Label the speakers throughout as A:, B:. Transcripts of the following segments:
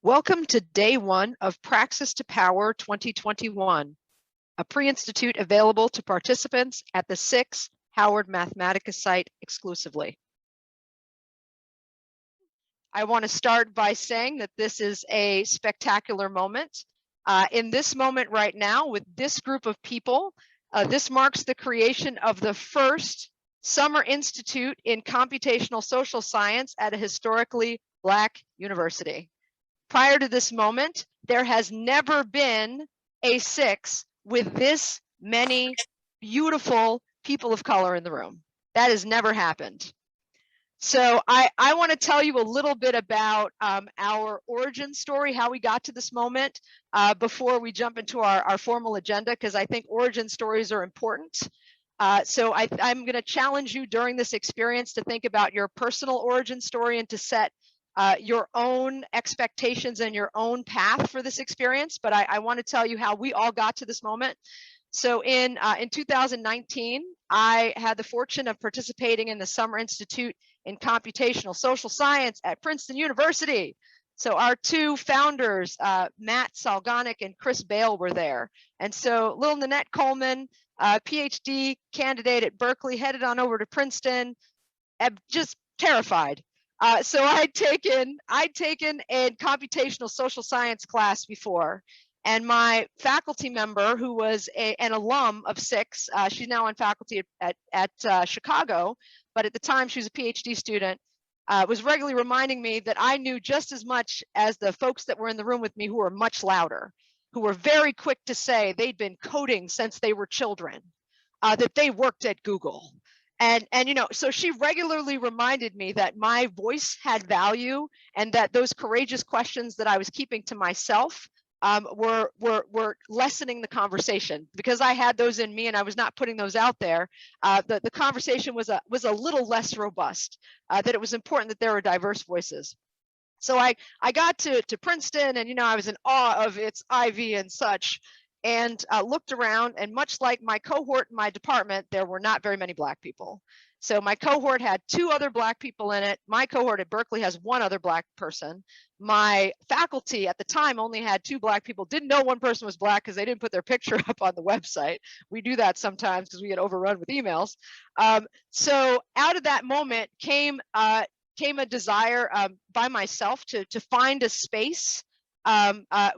A: Welcome to day one of Praxis to Power 2021, a pre-institute available to participants at the SICSS-Howard Mathematica site exclusively. I want to start by saying that this is a spectacular moment. In this moment right now, with this group of people, this marks the creation of the first Summer Institute in Computational Social Science at a historically Black university. Prior to this moment, there has never been a SICSS with this many beautiful people of color in the room. That has never happened. So I want to tell you a little bit about our origin story, how we got to this moment before we jump into our formal agenda, because I think origin stories are important. So I'm going to challenge you during this experience to think about your personal origin story and to set your own expectations and your own path for this experience. But I want to tell you how we all got to this moment. So in 2019, I had the fortune of participating in the Summer Institute in Computational Social Science at Princeton University. So our two founders, Matt Salgonic and Chris Bale, were there. And so little Nanette Coleman, PhD candidate at Berkeley, headed on over to Princeton, just terrified. So I'd taken a computational social science class before, and my faculty member, who was an alum of SICSS, she's now on faculty at Chicago, but at the time she was a PhD student, was regularly reminding me that I knew just as much as the folks that were in the room with me, who were much louder, who were very quick to say they'd been coding since they were children, that they worked at Google. And you know, so she regularly reminded me that my voice had value and that those courageous questions that I was keeping to myself were lessening the conversation, because I had those in me and I was not putting those out there. The conversation was a little less robust, that it was important that there were diverse voices. So I got to Princeton, and you know, I was in awe of its ivy and such, and looked around, and much like my cohort in my department, there were not very many Black people. So my cohort had 2 other Black people in it. My cohort at Berkeley has 1 other Black person. My faculty at the time only had 2 Black people. Didn't know one person was Black because they didn't put their picture up on the website. We do that sometimes because we get overrun with emails. So out of that moment came a desire by myself to find a space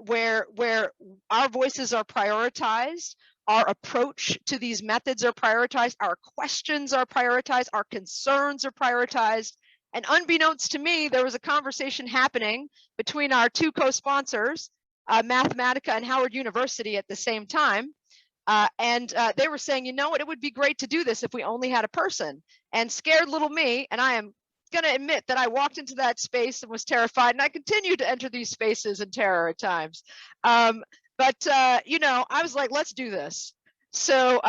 A: where our voices are prioritized, our approach to these methods are prioritized, our questions are prioritized, our concerns are prioritized. And unbeknownst to me, there was a conversation happening between our 2 co-sponsors, Mathematica and Howard University, at the same time. And they were saying, you know what, it would be great to do this if we only had a person. And scared little me, and I am going to admit that I walked into that space and was terrified, and I continue to enter these spaces in terror at times. But you know, I was like, let's do this. So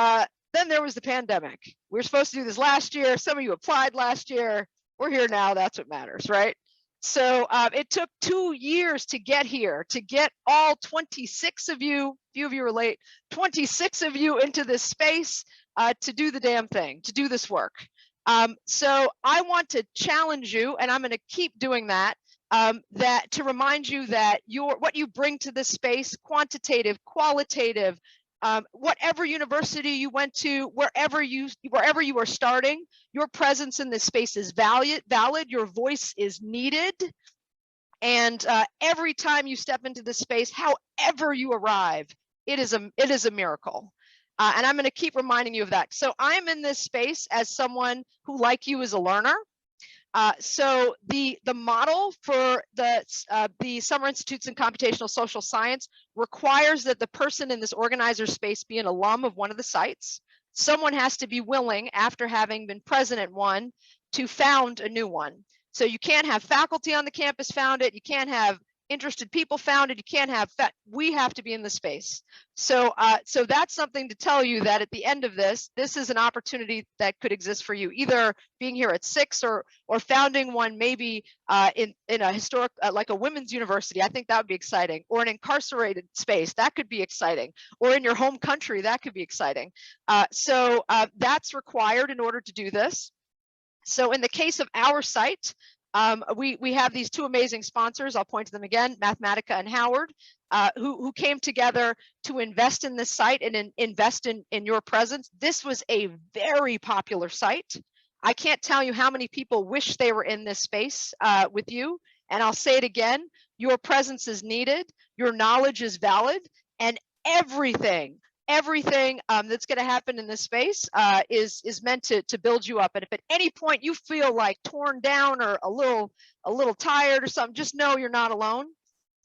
A: then there was the pandemic. We were supposed to do this last year. Some of you applied last year. We're here now. That's what matters, right? So it took 2 years to get here, to get all 26 of you, few of you are late, 26 of you into this space to do the damn thing, to do this work. So I want to challenge you, and I'm going to keep doing that, that to remind you that what you bring to this space, quantitative, qualitative, whatever university you went to, wherever you are starting, your presence in this space is valid, your voice is needed. And every time you step into this space, however you arrive, it is a miracle. And I'm going to keep reminding you of that. So I'm in this space as someone who, like you, is a learner. So the model for the Summer Institutes in Computational Social Science requires that the person in this organizer space be an alum of one of the sites. Someone has to be willing, after having been present at one, to found a new one. So you can't have faculty on the campus found it. You can't have interested people found it. You can't have that. We have to be in the space. So so that's something to tell you, that at the end of this is an opportunity that could exist for you, either being here at SICSS or founding one, maybe in a historic, like a women's university. I think that would be exciting, or an incarcerated space. That could be exciting, or in your home country. That could be exciting. So that's required in order to do this. So in the case of our site, We have these two amazing sponsors. I'll point to them again, Mathematica and Howard, who came together to invest in this site and invest in your presence. This was a very popular site. I can't tell you how many people wish they were in this space with you. And I'll say it again, your presence is needed, your knowledge is valid, and everything that's going to happen in this space is meant to build you up. And if at any point you feel like torn down or a little tired or something, just know you're not alone.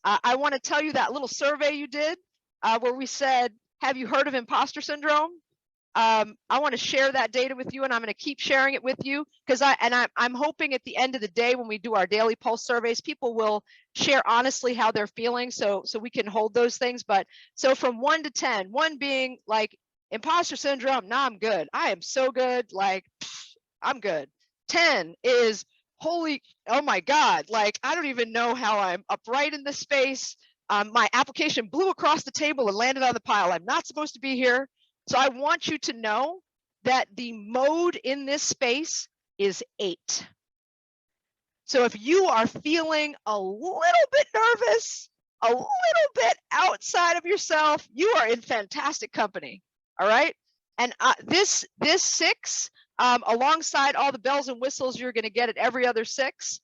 A: I want to tell you that little survey you did where we said, have you heard of imposter syndrome? I want to share that data with you, and I'm going to keep sharing it with you because I'm hoping at the end of the day when we do our daily pulse surveys, people will share honestly how they're feeling, so we can hold those things. But so from 1 to 10, 1 being like imposter syndrome, nah, I'm good, I am so good, like I'm good. 10 is holy, oh my God, like I don't even know how I'm upright in this space. My application blew across the table and landed on the pile. I'm not supposed to be here. So I want you to know that the mode in this space is 8. So if you are feeling a little bit nervous, a little bit outside of yourself, you are in fantastic company. All right. And this 6, alongside all the bells and whistles you're going to get at every other 6,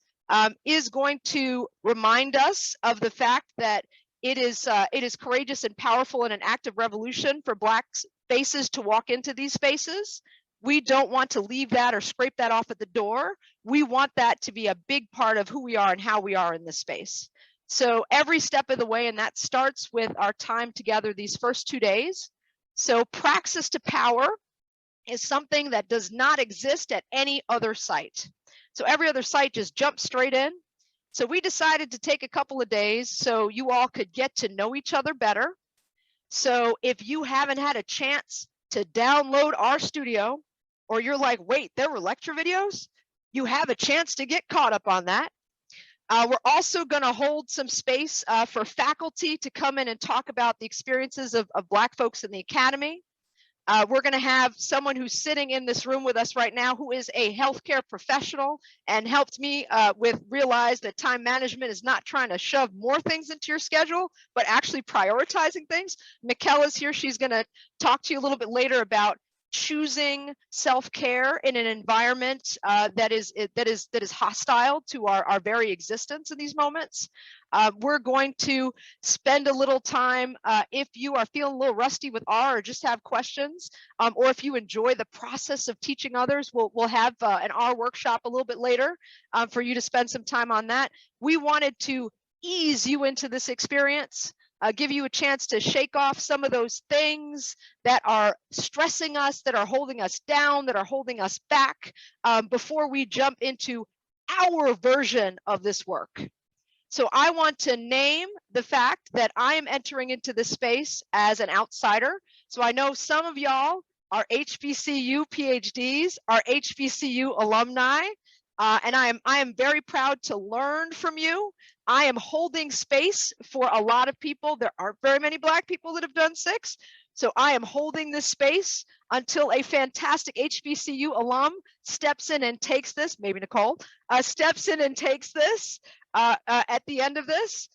A: is going to remind us of the fact that it is courageous and powerful and an act of revolution for Black spaces to walk into these spaces. We don't want to leave that or scrape that off at the door. We want that to be a big part of who we are and how we are in this space. So every step of the way, and that starts with our time together these first 2 days. So Praxis to Power is something that does not exist at any other site. So every other site just jumps straight in. So we decided to take a couple of days so you all could get to know each other better. So if you haven't had a chance to download our studio, or you're like, wait, there were lecture videos, you have a chance to get caught up on that. We're also going to hold some space for faculty to come in and talk about the experiences of Black folks in the academy. We're going to have someone who's sitting in this room with us right now who is a healthcare professional and helped me realize that time management is not trying to shove more things into your schedule, but actually prioritizing things. Michaela's here. She's going to talk to you a little bit later about choosing self-care in an environment that is hostile to our very existence in these moments. We're going to spend a little time, if you are feeling a little rusty with R or just have questions, or if you enjoy the process of teaching others, we'll have an R workshop a little bit later for you to spend some time on that. We wanted to ease you into this experience, give you a chance to shake off some of those things that are stressing us, that are holding us down, that are holding us back, before we jump into our version of this work. So I want to name the fact that I am entering into this space as an outsider. So I know some of y'all are HBCU PhDs, are HBCU alumni, and I am very proud to learn from you. I am holding space for a lot of people. There aren't very many Black people that have done SICSS. So I am holding this space until a fantastic HBCU alum steps in and takes this, maybe Nicole, steps in and takes this at the end of this.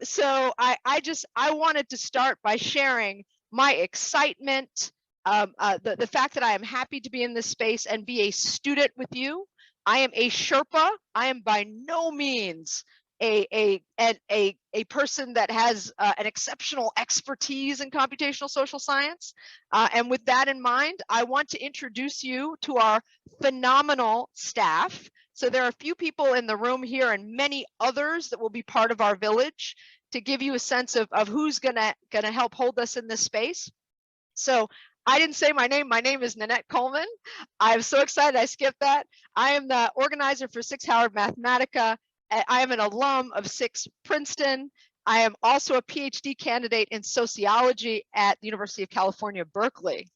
A: So I wanted to start by sharing my excitement, the fact that I am happy to be in this space and be a student with you. I am a Sherpa. I am by no means a person that has an exceptional expertise in computational social science. And with that in mind, I want to introduce you to our phenomenal staff. So there are a few people in the room here and many others that will be part of our village to give you a sense of who's gonna help hold us in this space. So I didn't say my name. My name is Nanette Coleman. I'm so excited I skipped that. I am the organizer for SICSS-Howard Mathematica. I am an alum of SICSS Princeton. I am also a PhD candidate in sociology at the University of California, Berkeley.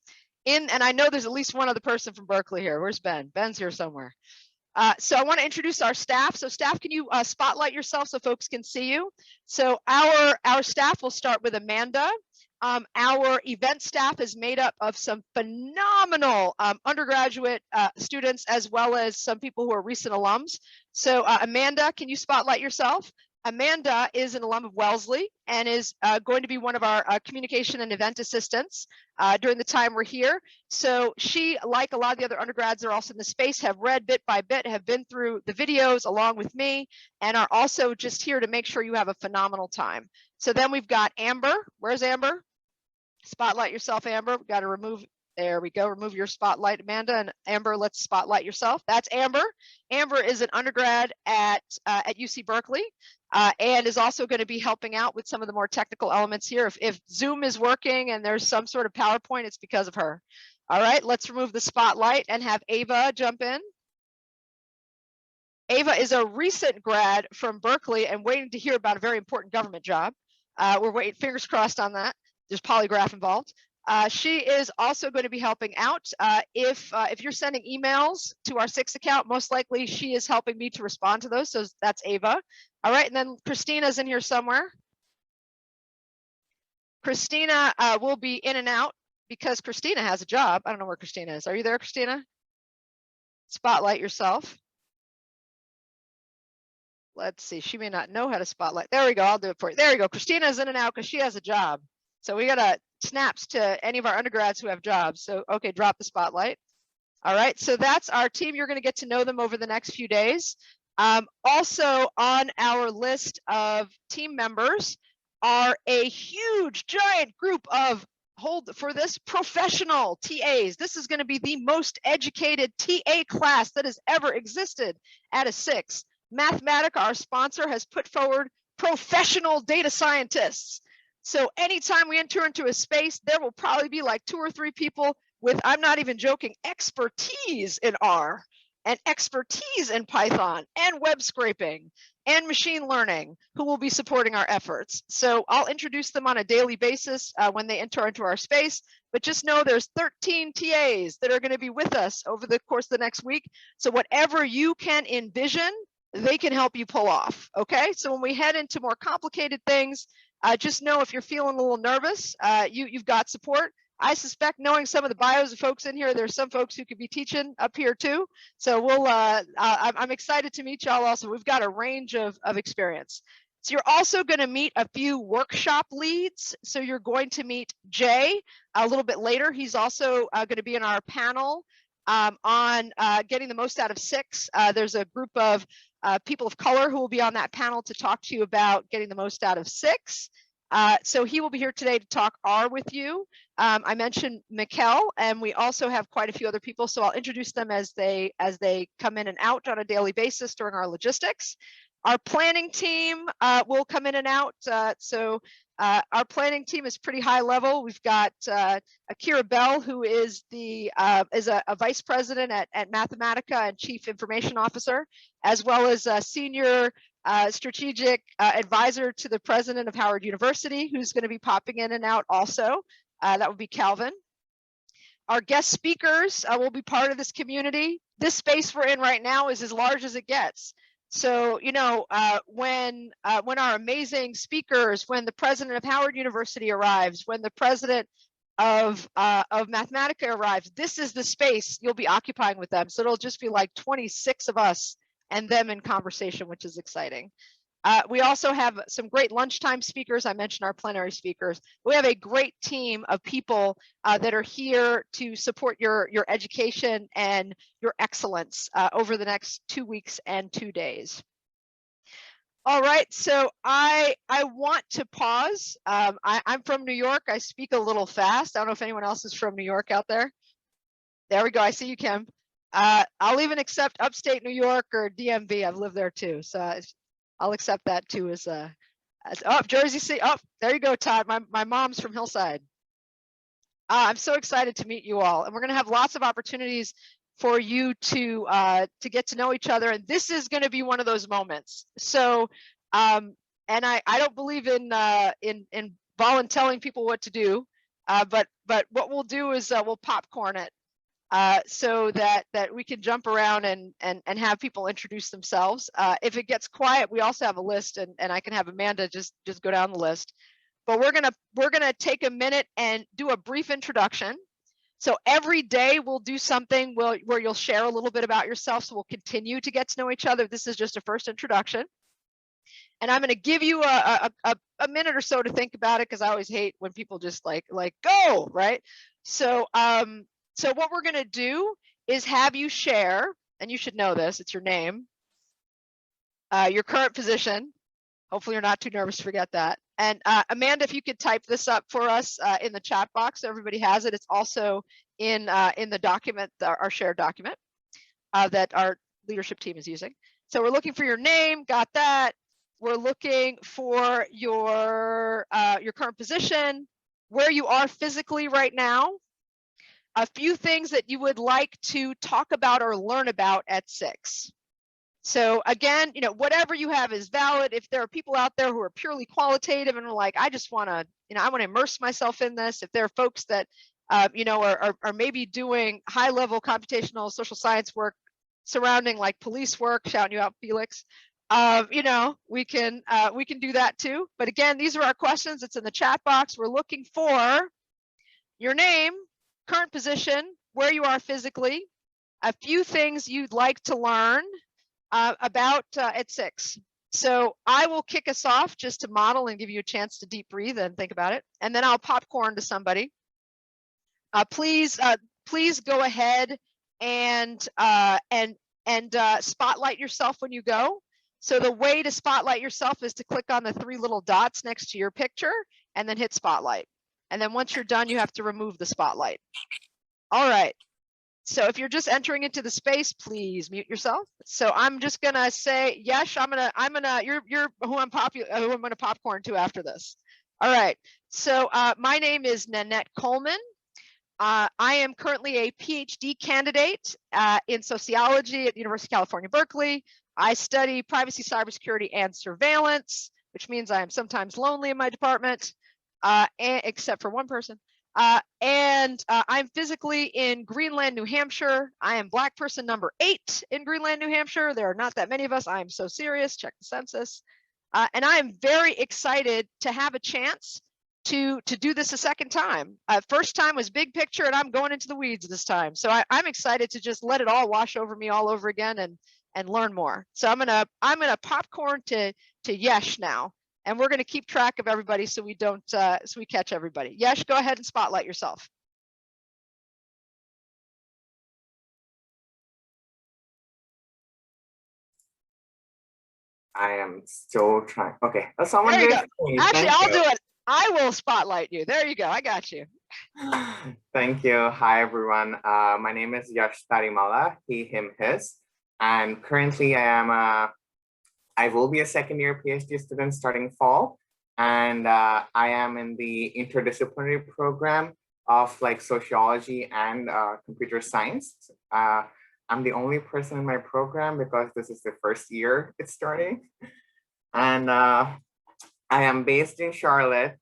A: And I know there's at least one other person from Berkeley here. Where's Ben? Ben's here somewhere. So I want to introduce our staff. So staff, can you spotlight yourself so folks can see you? So our staff will start with Amanda. Our event staff is made up of some phenomenal undergraduate students, as well as some people who are recent alums. So Amanda, can you spotlight yourself? Amanda is an alum of Wellesley and is going to be one of our communication and event assistants during the time we're here. So she, like a lot of the other undergrads that are also in the space, have read bit by bit, have been through the videos along with me, and are also just here to make sure you have a phenomenal time. So then we've got Amber. Where's Amber? Spotlight yourself, Amber. We've got to remove. There we go. Remove your spotlight, Amanda. And Amber, let's spotlight yourself. That's Amber. Amber is an undergrad at UC Berkeley and is also going to be helping out with some of the more technical elements here. If Zoom is working and there's some sort of PowerPoint, it's because of her. All right, let's remove the spotlight and have Ava jump in. Ava is a recent grad from Berkeley and waiting to hear about a very important government job. We're waiting, fingers crossed on that. There's polygraph involved. She is also going to be helping out. If you're sending emails to our SICSS account, most likely she is helping me to respond to those. So that's Ava. All right, and then Christina's in here somewhere. Christina will be in and out because Christina has a job. I don't know where Christina is. Are you there, Christina? Spotlight yourself. Let's see, she may not know how to spotlight. There we go, I'll do it for you. There you go, Christina's in and out because she has a job. So we got snaps to any of our undergrads who have jobs. So, okay, drop the spotlight. All right, so that's our team. You're gonna get to know them over the next few days. Also on our list of team members are a huge, giant group of, hold for this, professional TAs. This is gonna be the most educated TA class that has ever existed at a SICSS. Mathematica, our sponsor, has put forward professional data scientists. So anytime we enter into a space, there will probably be like 2 or 3 people with, I'm not even joking, expertise in R and expertise in Python and web scraping and machine learning who will be supporting our efforts. So I'll introduce them on a daily basis when they enter into our space, but just know there's 13 TAs that are going to be with us over the course of the next week. So whatever you can envision, they can help you pull off, okay? So when we head into more complicated things, just know if you're feeling a little nervous, you've got support. I suspect, knowing some of the bios of folks in here, there's some folks who could be teaching up here too. So we'll, I'm excited to meet y'all also. We've got a range of experience. So you're also gonna meet a few workshop leads. So you're going to meet Jay a little bit later. He's also gonna be in our panel on getting the most out of SICSS. There's a group of people of color who will be on that panel to talk to you about getting the most out of SICSS. So he will be here today to talk R with you. I mentioned Mikkel, and we also have quite a few other people, so I'll introduce them as they come in and out on a daily basis during our logistics. Our planning team will come in and out. Our planning team is pretty high level. We've got Akira Bell, who is a vice president at Mathematica and chief information officer, as well as a senior strategic advisor to the president of Howard University, who's going to be popping in and out also. That would be Calvin. Our guest speakers will be part of this community. This space we're in right now is as large as it gets. So, you know, when our amazing speakers, when the president of Howard University arrives, when the president of Mathematica arrives, this is the space you'll be occupying with them. So it'll just be like 26 of us and them in conversation, which is exciting. We also have some great lunchtime speakers. I mentioned our plenary speakers. We have a great team of people that are here to support your education and your excellence over the next 2 weeks and 2 days. All right, so I want to pause. I'm from New York. I speak a little fast. I don't know if anyone else is from New York out there. There we go. I see you, Kim. I'll even accept upstate New York or DMV. I've lived there too, so I'll accept that too as oh, Jersey City. Oh, there you go, Todd. My mom's from Hillside. I'm so excited to meet you all, and we're going to have lots of opportunities for you to get to know each other, and this is going to be one of those moments. So, and I don't believe in volunteering people what to do, but what we'll do is we'll popcorn it. So that we can jump around and have people introduce themselves. If it gets quiet, we also have a list, and I can have Amanda just go down the list. but we're gonna take a minute and do a brief introduction. So every day we'll do something where you'll share a little bit about yourself. So we'll continue to get to know each other. This is just a first introduction. And I'm going to give you a minute or so to think about it, because I always hate when people just like go, right? So so what we're going to do is have you share, and you should know this, it's your name, your current position. Hopefully you're not too nervous to forget that. And Amanda, if you could type this up for us in the chat box so everybody has it. It's also in the document, our shared document that our leadership team is using. So we're looking for your name, got that. We're looking for your current position, where you are physically right now, a few things that you would like to talk about or learn about at SICSS. So again, whatever you have is valid. If there are people out there who are purely qualitative and are like, I just want to, I want to immerse myself in this. If there are folks that, are maybe doing high-level computational social science work surrounding like police work, shouting you out, Felix. We can do that too. But again, these are our questions. It's in the chat box. We're looking for your name, current position, where you are physically, a few things you'd like to learn about at SICSS. So I will kick us off just to model and give you a chance to deep breathe and think about it. And then I'll popcorn to somebody. Please go ahead and spotlight yourself when you go. So the way to spotlight yourself is to click on the 3 little dots next to your picture and then hit spotlight. And then once you're done, you have to remove the spotlight. All right. So if you're just entering into the space, please mute yourself. So I'm just gonna say, yes, you're who I'm gonna popcorn to after this. All right. So my name is Nanette Coleman. I am currently a PhD candidate in sociology at the University of California, Berkeley. I study privacy, cybersecurity, and surveillance, which means I am sometimes lonely in my department, except for one person. I'm physically in Greenland, New Hampshire. I am Black person number 8 in Greenland, New Hampshire. There are not that many of us. I am so serious. Check the census. And I am very excited to have a chance to do this a second time. First time was big picture, and I'm going into the weeds this time. So I'm excited to just let it all wash over me all over again and learn more. So I'm gonna popcorn to Yesh now, and we're gonna keep track of everybody so we don't so we catch everybody. Yesh, go ahead and spotlight yourself.
B: I am still trying. Okay, someone
A: there you
B: did.
A: go. Actually, I'll do it. I will spotlight you. There you go. I got you.
B: Thank you. Hi, everyone. My name is Yash Tarimala, he, him, his. And currently I will be a second-year PhD student starting fall. And I am in the interdisciplinary program of like sociology and computer science. I'm the only person in my program because this is the first year it's starting. And I am based in Charlotte,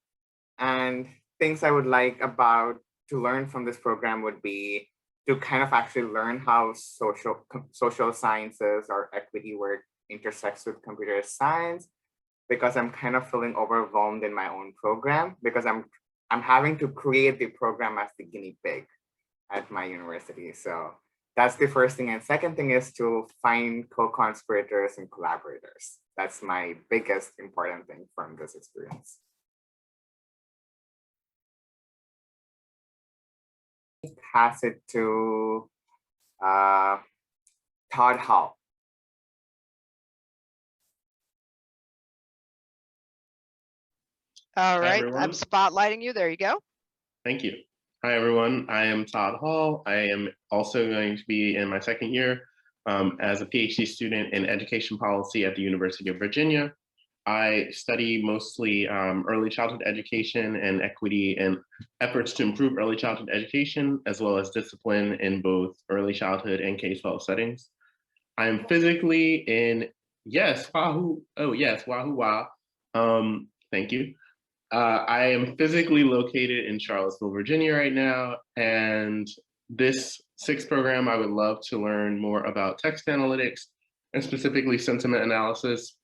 B: and things I would like to learn from this program would be to kind of actually learn how social sciences or equity work intersects with computer science, because I'm kind of feeling overwhelmed in my own program because I'm having to create the program as the guinea pig at my university. So that's the first thing. And second thing is to find co-conspirators and collaborators. That's my biggest important thing from this experience. Pass it to Todd Howe.
A: All right, I'm spotlighting you. There you go.
C: Thank you. Hi, everyone. I am Todd Howe. I am also going to be in my second year as a PhD student in education policy at the University of Virginia. I study mostly early childhood education and equity and efforts to improve early childhood education, as well as discipline in both early childhood and K-12 settings. I am physically in, yes, Wahoo, oh yes, Wahoo Wah. Thank you. I am physically located in Charlottesville, Virginia right now, and this SICSS program, I would love to learn more about text analytics and specifically sentiment analysis.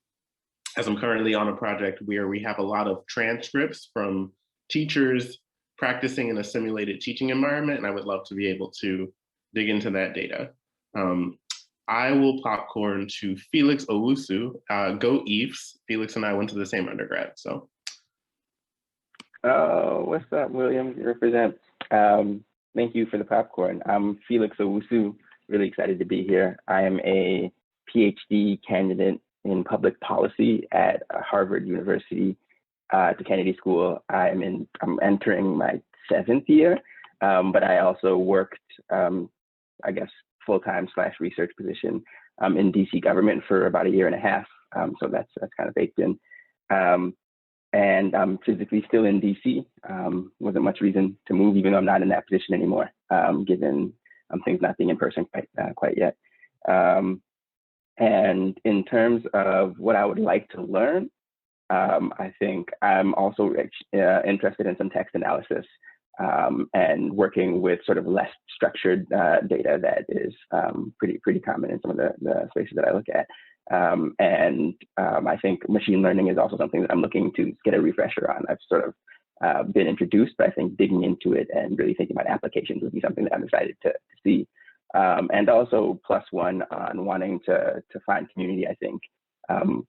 C: as I'm currently on a project where we have a lot of transcripts from teachers practicing in a simulated teaching environment, and I would love to be able to dig into that data. I will popcorn to Felix Owusu. Go Eves. Felix and I went to the same undergrad, so.
D: Oh, what's up, William? You represent. Thank you for the popcorn. I'm Felix Owusu, really excited to be here. I am a PhD candidate in public policy at Harvard University, at the Kennedy School. I'm entering my 7th year, but I also worked, I guess, full-time / research position in DC government for about a year and a half. So that's kind of baked in. And I'm physically still in DC. Wasn't much reason to move, even though I'm not in that position anymore, given things not being in person quite yet. And in terms of what I would like to learn, I think I'm also interested in some text analysis and working with sort of less structured data that is pretty common in some of the spaces that I look at. I think machine learning is also something that I'm looking to get a refresher on. I've sort of been introduced, but I think digging into it and really thinking about applications would be something that I'm excited to see. And also +1 on wanting to find community, I think.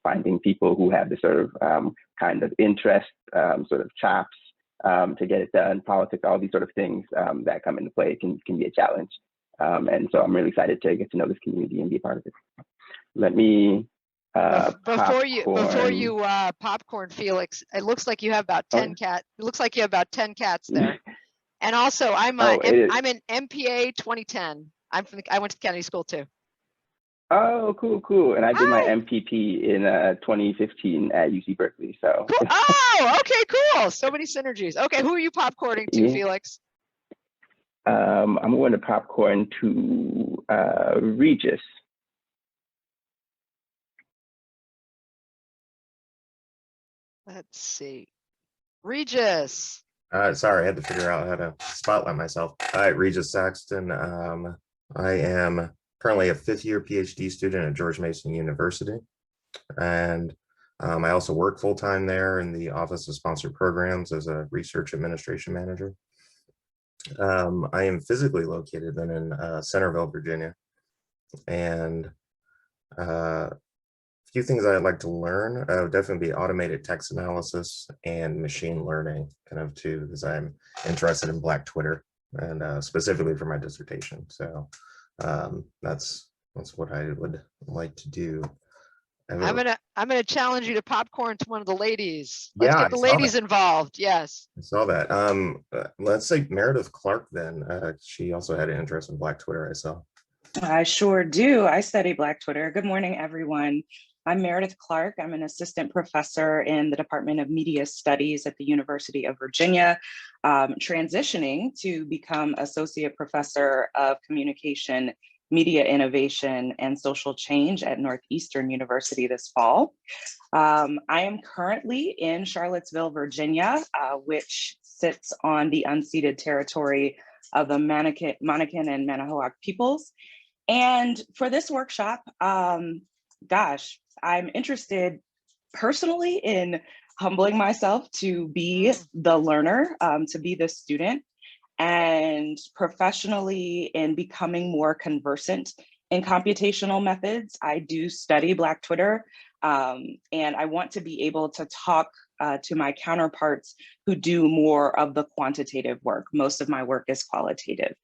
D: Finding people who have the sort of kind of interest, sort of chops to get it done, politics, all these sort of things that come into play can be a challenge. And so I'm really excited to get to know this community and be a part of it. Let me
A: before you popcorn, Felix, it looks like you have about 10 cats. It looks like you have about 10 cats there. And also, I'm in MPA 2010. I went to Kennedy School too.
D: Oh, cool. And I did my MPP in 2015 at UC Berkeley. So.
A: Cool. Oh, okay, cool. So many synergies. Okay, who are you popcorning to, Felix?
D: I'm going to popcorn to Regis.
A: Let's see. Regis.
E: Sorry, I had to figure out how to spotlight myself. Hi, Regis Saxton. I am currently a 5th-year PhD student at George Mason University. And I also work full-time there in the Office of Sponsored Programs as a research administration manager. I am physically located then in Centerville, Virginia. And a few things I'd like to learn would definitely be automated text analysis and machine learning, kind of too, because I'm interested in Black Twitter and specifically for my dissertation. So that's what I would like to do.
A: I'm gonna challenge you to popcorn to one of the ladies.
E: Yeah,
A: Let's get the ladies involved. Yes.
E: I saw that. Let's say Meredith Clark then. She also had an interest in Black Twitter, I saw.
F: I sure do. I study Black Twitter. Good morning, everyone. I'm Meredith Clark. I'm an assistant professor in the Department of Media Studies at the University of Virginia, transitioning to become associate professor of communication, media innovation, and social change at Northeastern University this fall. I am currently in Charlottesville, Virginia, which sits on the unceded territory of the Monacan and Manahoac peoples. And for this workshop, gosh, I'm interested personally in humbling myself to be the learner, to be the student, and professionally in becoming more conversant in computational methods. I do study Black Twitter, and I want to be able to talk to my counterparts who do more of the quantitative work. Most of my work is qualitative.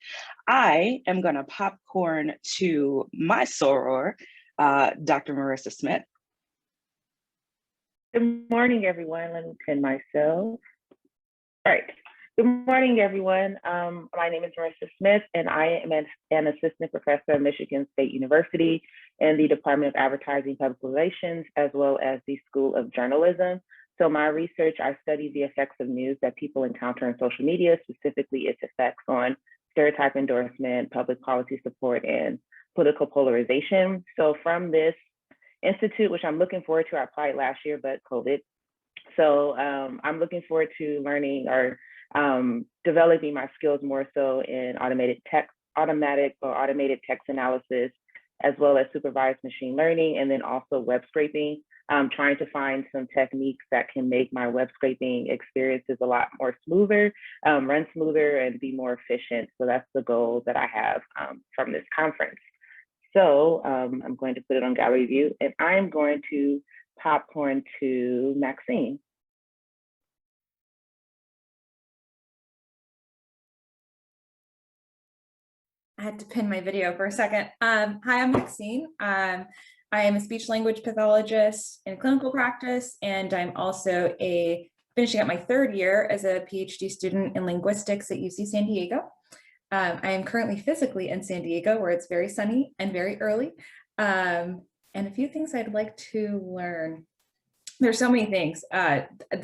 F: I am gonna popcorn to my soror, Dr. Marissa Smith.
G: Good morning, everyone. Let me pin myself. All right. Good morning, everyone. My name is Marissa Smith, and I am an assistant professor at Michigan State University in the Department of Advertising Public Relations, as well as the School of Journalism. So my research, I study the effects of news that people encounter on social media, specifically its effects on stereotype endorsement, public policy support, and political polarization. So from this institute, which I'm looking forward to, I applied last year, but COVID. So I'm looking forward to learning or developing my skills more so in automated text analysis, as well as supervised machine learning, and then also web scraping. trying to find some techniques that can make my web scraping experiences a lot more smoother, run smoother, and be more efficient. So that's the goal that I have from this conference. So I'm going to put it on gallery view, and I'm going to popcorn to Maxine.
H: I had to pin my video for a second. Hi, I'm Maxine. I am a speech language pathologist in clinical practice, and I'm also finishing up my 3rd year as a PhD student in linguistics at UC San Diego. I am currently physically in San Diego, where it's very sunny and very early. And a few things I'd like to learn. There's so many things.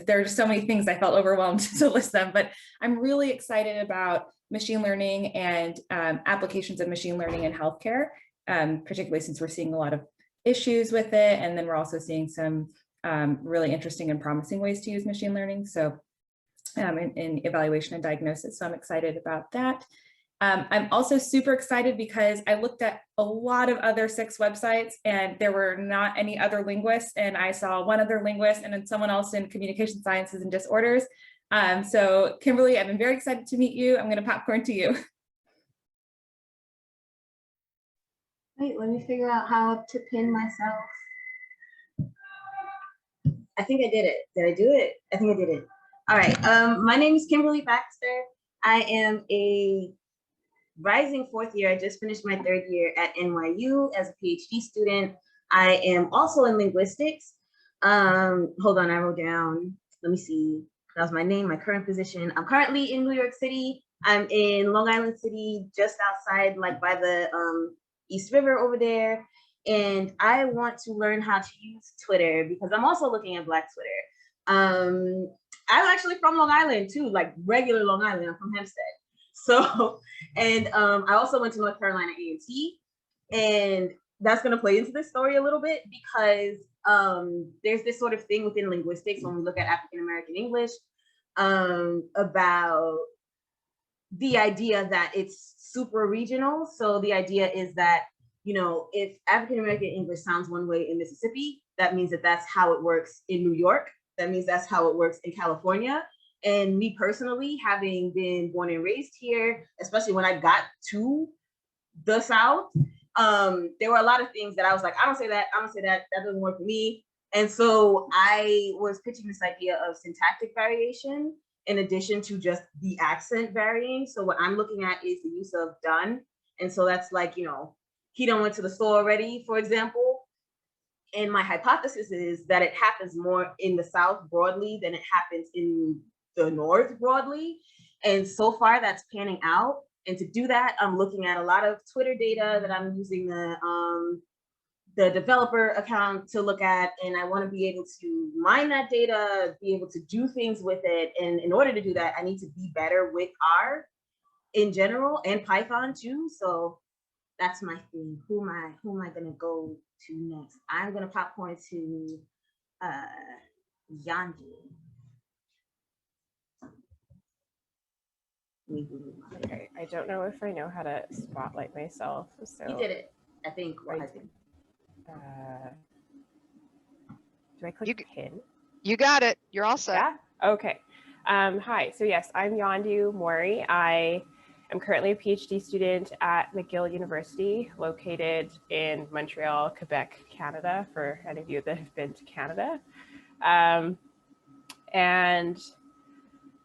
H: There's so many things I felt overwhelmed to list them, but I'm really excited about machine learning and applications of machine learning in healthcare, particularly since we're seeing a lot of issues with it. And then we're also seeing some really interesting and promising ways to use machine learning. So in evaluation and diagnosis. So I'm excited about that. I'm also super excited because I looked at a lot of other SICSS websites and there were not any other linguists, and I saw one other linguist and then someone else in communication sciences and disorders. So Kimberly, I've been very excited to meet you. I'm going to popcorn to you.
I: Wait, let me figure out how to pin myself. I think I did it. Did I do it? I think I did it. All right. My name is Kimberly Baxter. I am a rising 4th year. I just finished my 3rd year at NYU as a PhD student. I am also in linguistics. Hold on, I wrote down, let me see. That was my name, my current position. I'm currently in New York City. I'm in Long Island City, just outside, like by the East River over there. And I want to learn how to use Twitter because I'm also looking at Black Twitter. I'm actually from Long Island too, like regular Long Island. I'm from Hempstead. So, and I also went to North Carolina A&T, and that's going to play into this story a little bit because there's this sort of thing within linguistics when we look at African American English about the idea that it's super regional. So the idea is that, you know, if African American English sounds one way in Mississippi, that means that that's how it works in New York. That means that's how it works in California. And me personally, having been born and raised here, especially when I got to the South, there were a lot of things that I was like, I don't say that, that doesn't work for me. And so I was pitching this idea of syntactic variation in addition to just the accent varying. So what I'm looking at is the use of done. And so that's like, you know, he done went to the store already, for example. And my hypothesis is that it happens more in the South broadly than it happens in the North broadly. And so far that's panning out. And to do that, I'm looking at a lot of Twitter data that I'm using the developer account to look at. And I want to be able to mine that data, be able to do things with it. And in order to do that, I need to be better with R in general and Python too. So that's my thing. Who am I gonna go to next? I'm gonna popcorn to Yandu.
J: Okay, I don't know if I know how to spotlight myself. So
I: You did it, I think.
J: Do I click pin?
A: You got it. You're all set.
J: Yeah. Okay. Hi. So yes, I'm Yandu Mori. I am currently a PhD student at McGill University, located in Montreal, Quebec, Canada. For any of you that have been to Canada, and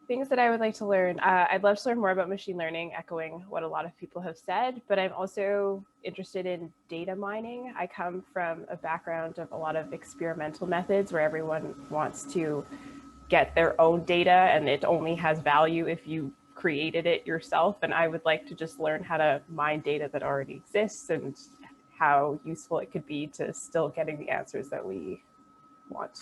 J: things that I would like to learn. I'd love to learn more about machine learning, echoing what a lot of people have said, but I'm also interested in data mining. I come from a background of a lot of experimental methods where everyone wants to get their own data and it only has value if you created it yourself. And I would like to just learn how to mine data that already exists and how useful it could be to still getting the answers that we want.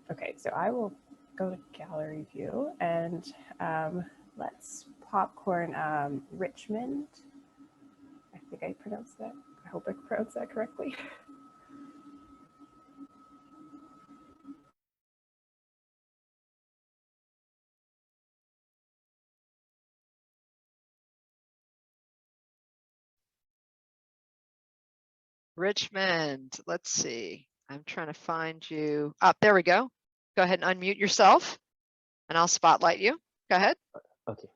J: Okay, so I will go to gallery view and let's popcorn Richmond. I think I pronounced that. I hope I pronounced that correctly.
A: Richmond, let's see. I'm trying to find you. Up, there we go. Go ahead and unmute yourself and I'll spotlight you. Go ahead.
K: Okay.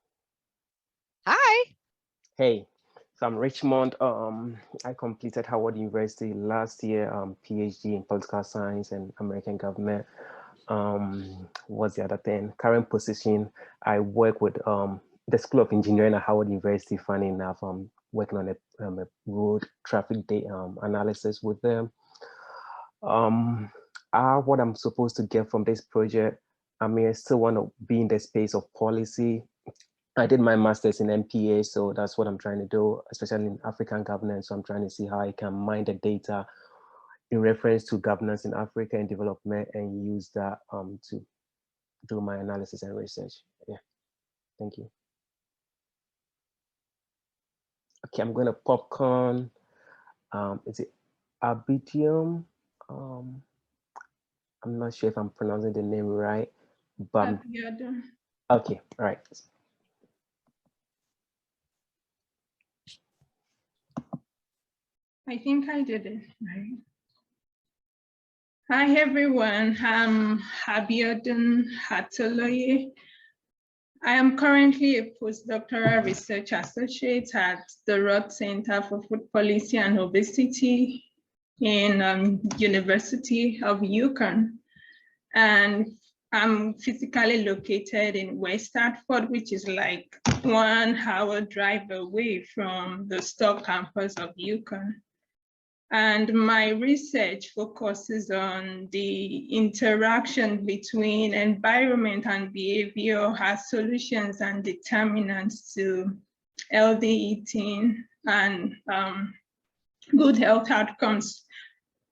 A: Hi.
K: Hey, so I'm Richmond. I completed Howard University last year, PhD in political science and American government. What's the other thing? Current position, I work with the School of Engineering at Howard University. Funny enough, I'm working on a road traffic data analysis with them. What I'm supposed to get from this project, I mean, I still want to be in the space of policy. I did my master's in MPA, so that's what I'm trying to do, especially in African governance. So I'm trying to see how I can mine the data in reference to governance in Africa and development and use that to do my analysis and research. Yeah, thank you. Okay, I'm going to popcorn. Is it Abitium? I'm not sure if I'm pronouncing the name right, but okay, all right.
L: I think I did it right. Hi everyone, I'm Abiodun Hatoloye. I am currently a postdoctoral research associate at the Roth Center for Food Policy and Obesity in University of Yukon. And I'm physically located in West Hartford, which is like 1 hour drive away from the Stock campus of Yukon. And my research focuses on the interaction between environment and behavior as solutions and determinants to healthy eating and good health outcomes,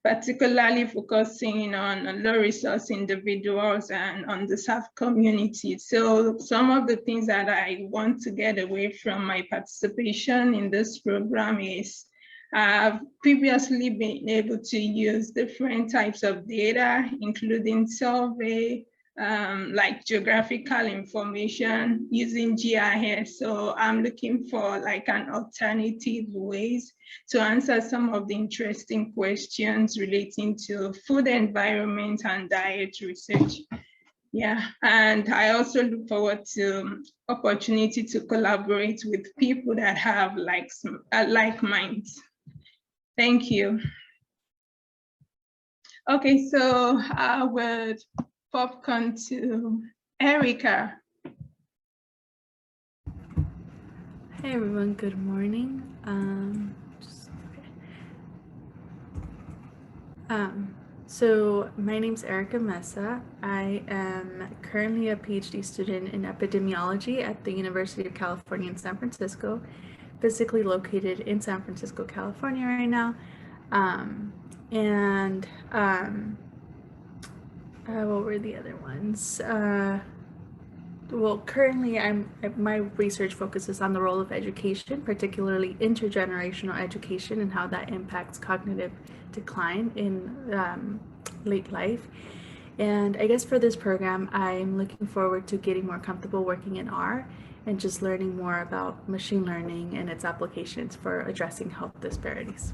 L: particularly focusing on low resource individuals and underserved communities. So some of the things that I want to get away from my participation in this program is I've previously been able to use different types of data, including survey, like geographical information using GIS. So I'm looking for like an alternative ways to answer some of the interesting questions relating to food environment and diet research. Yeah, and I also look forward to opportunity to collaborate with people that have like minds. Thank you. Okay, so I would popcorn to Erica.
M: Hi everyone, good morning. So my name's Erica Messa. I am currently a PhD student in epidemiology at the University of California in San Francisco, physically located in San Francisco, California right now. What were the other ones? Well, currently my research focuses on the role of education, particularly intergenerational education and how that impacts cognitive decline in late life. And I guess for this program, I'm looking forward to getting more comfortable working in R and just learning more about machine learning and its applications for addressing health disparities.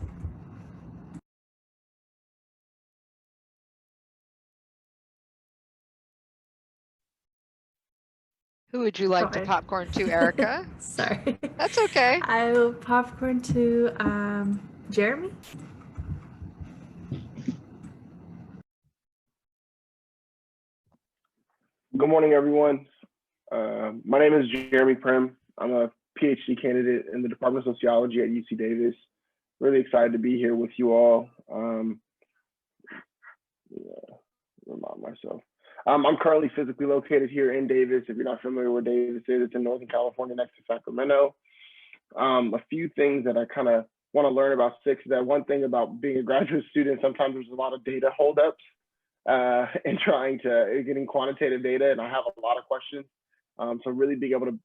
A: Who would you like to popcorn to, Erica?
M: Sorry.
A: That's okay.
M: I will popcorn to Jeremy.
N: Good morning, everyone. My name is Jeremy Prim. I'm a PhD candidate in the Department of Sociology at UC Davis. Really excited to be here with you all. Remind myself. I'm currently physically located here in Davis. If you're not familiar with Davis is, it's in Northern California next to Sacramento. A few things that I kind of want to learn about SICSS is that one thing about being a graduate student, sometimes there's a lot of data holdups and getting quantitative data, and I have a lot of questions. So really being able to,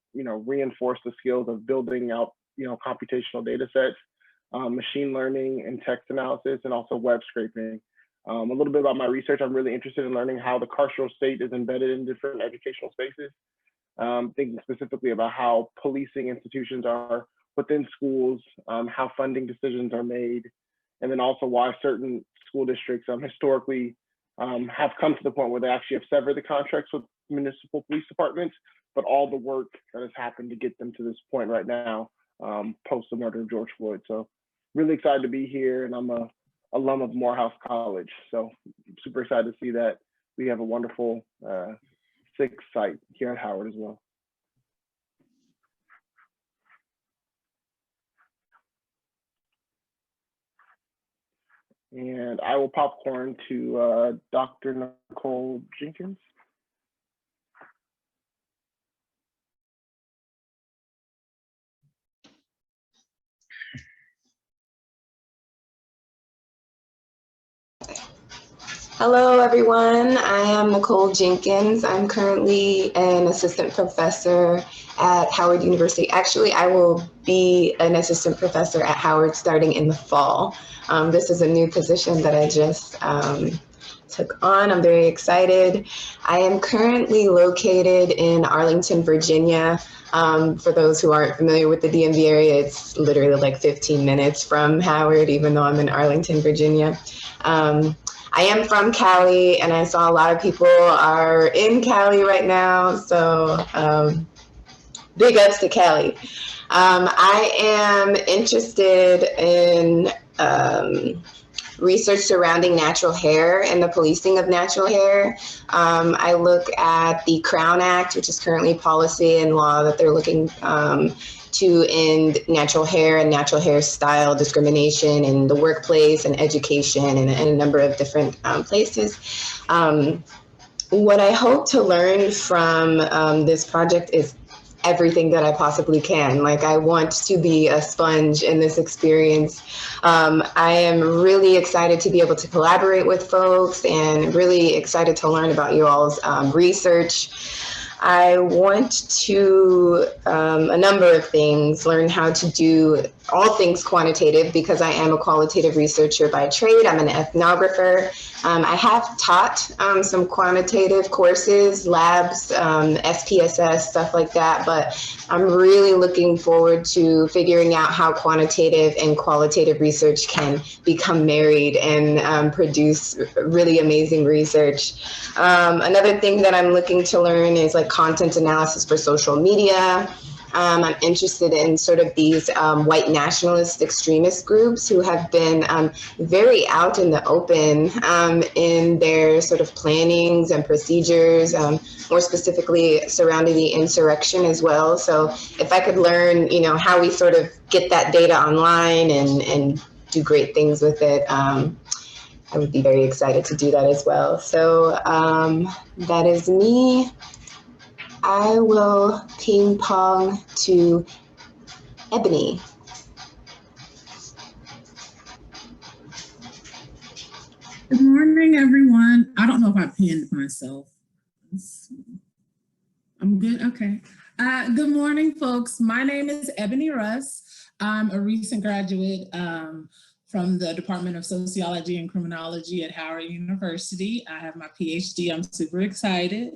N: reinforce the skills of building out, computational data sets, machine learning and text analysis, and also web scraping. A little bit about my research. I'm really interested in learning how the carceral state is embedded in different educational spaces. Thinking specifically about how policing institutions are within schools, how funding decisions are made, and then also why certain school districts historically have come to the point where they actually have severed the contracts with municipal police departments, but all the work that has happened to get them to this point right now, post the murder of George Floyd. So really excited to be here, and I'm a alum of Morehouse College. So super excited to see that we have a wonderful SICSS site here at Howard as well. And I will popcorn to Dr. Nicole Jenkins.
O: Hello, everyone. I am Nicole Jenkins. I'm currently an assistant professor at Howard University. Actually, I will be an assistant professor at Howard starting in the fall. This is a new position that I just took on. I'm very excited. I am currently located in Arlington, Virginia. For those who aren't familiar with the DMV area, it's literally like 15 minutes from Howard, even though I'm in Arlington, Virginia. I am from Cali, and I saw a lot of people are in Cali right now, so big ups to Cali. I am interested in research surrounding natural hair and the policing of natural hair. I look at the Crown Act, which is currently policy and law that they're looking to end natural hair and natural hairstyle discrimination in the workplace and education and a number of different places. What I hope to learn from this project is everything that I possibly can. Like, I want to be a sponge in this experience. I am really excited to be able to collaborate with folks and really excited to learn about you all's research. I want to, a number of things, learn how to do all things quantitative because I am a qualitative researcher by trade. I'm an ethnographer. I have taught some quantitative courses, labs, SPSS, stuff like that, but I'm really looking forward to figuring out how quantitative and qualitative research can become married and produce really amazing research. Another thing that I'm looking to learn is like content analysis for social media. I'm interested in sort of these white nationalist extremist groups who have been very out in the open in their sort of plannings and procedures, more specifically surrounding the insurrection as well. So if I could learn, you know, how we sort of get that data online and do great things with it, I would be very excited to do that as well. So that is me. I will ping pong to Ebony.
P: Good morning, everyone. I don't know if I pinned myself. I'm good, okay. Good morning, folks. My name is Ebony Russ. I'm a recent graduate from the Department of Sociology and Criminology at Howard University. I have my PhD, I'm super excited.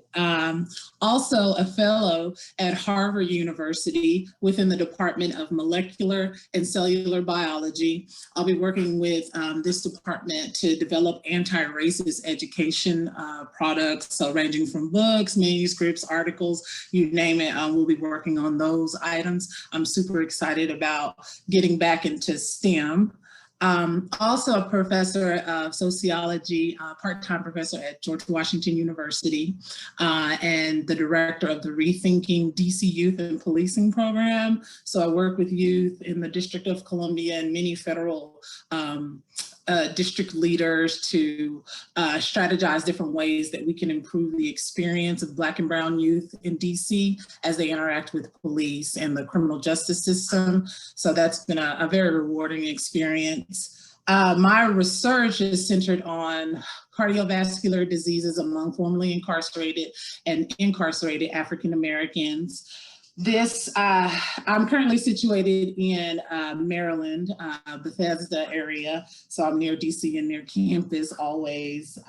P: Also a fellow at Harvard University within the Department of Molecular and Cellular Biology. I'll be working with this department to develop anti-racist education products, so ranging from books, manuscripts, articles, you name it, we'll be working on those items. I'm super excited about getting back into STEM. Also a professor of sociology, part-time professor at George Washington University, and the director of the Rethinking DC Youth and Policing program. So I work with youth in the District of Columbia and many federal district leaders to strategize different ways that we can improve the experience of Black and Brown youth in DC as they interact with police and the criminal justice system. So that's been a very rewarding experience. My research is centered on cardiovascular diseases among formerly incarcerated and incarcerated African Americans. I'm currently situated in Maryland, Bethesda area, so I'm near DC and near campus always.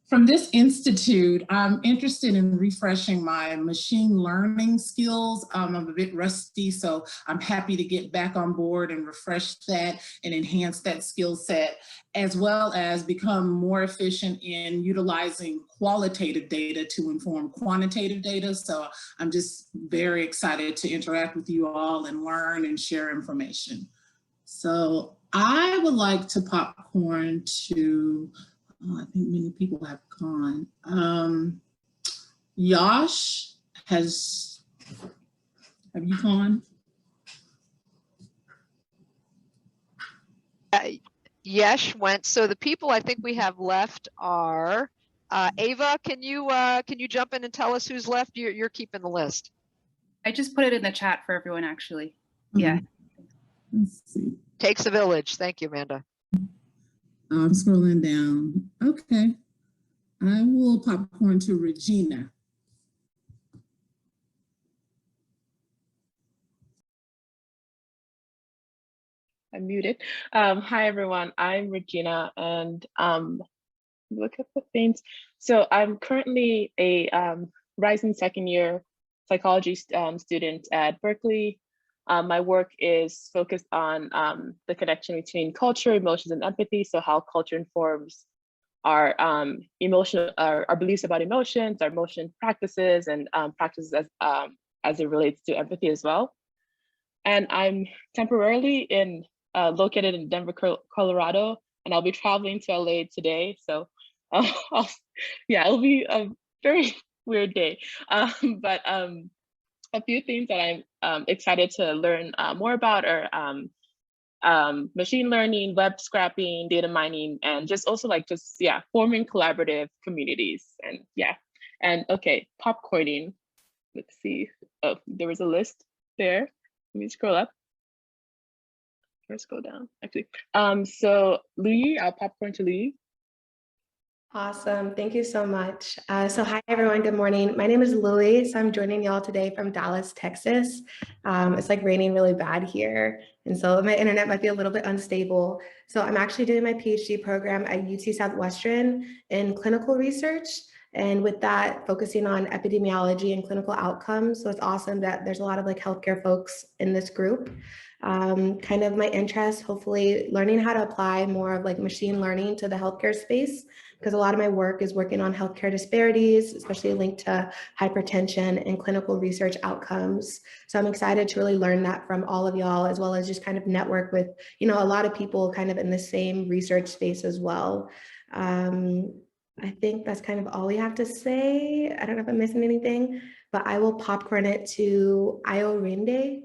P: From this institute, I'm interested in refreshing my machine learning skills. I'm a bit rusty, so I'm happy to get back on board and refresh that and enhance that skill set, as well as become more efficient in utilizing qualitative data to inform quantitative data. So I'm just very excited to interact with you all and learn and share information. So I would like to popcorn to, I think many people have gone. Yash have you gone?
A: Yesh went. So the people I think we have left are Ava. Can you jump in and tell us who's left? You're keeping the list.
Q: I just put it in the chat for everyone, actually. Yeah.
P: Let's see.
A: Takes a village. Thank you, Amanda.
P: I'm scrolling down. Okay. I will popcorn to Regina.
R: I'm muted. Hi, everyone. I'm Regina, and look at the things. So I'm currently a rising second year psychology student at Berkeley. My work is focused on the connection between culture, emotions, and empathy. So how culture informs our our beliefs about emotions, our emotion practices, and practices as it relates to empathy as well. And I'm temporarily located in Denver, Colorado, and I'll be traveling to LA today. So yeah, it'll be a very weird day. But a few things that I'm excited to learn more about are machine learning, web scraping, data mining, and just also forming collaborative communities. And yeah, and okay, popcorning. Let's see. Oh, there was a list there. Let me scroll up. Let's go down, actually. So Louis, I'll popcorn to Louis.
S: Awesome, thank you so much. So hi everyone, good morning. My name is Louis, so I'm joining y'all today from Dallas, Texas. It's like raining really bad here, and so my internet might be a little bit unstable. So I'm actually doing my PhD program at UT Southwestern in clinical research, and with that, focusing on epidemiology and clinical outcomes. So it's awesome that there's a lot of healthcare folks in this group. Kind of my interest, hopefully learning how to apply more of machine learning to the healthcare space, because a lot of my work is working on healthcare disparities, especially linked to hypertension and clinical research outcomes. So I'm excited to really learn that from all of y'all, as well as just kind of network with, a lot of people kind of in the same research space as well. I think that's kind of all we have to say. I don't know if I'm missing anything, but I will popcorn it to Ayo Rinde.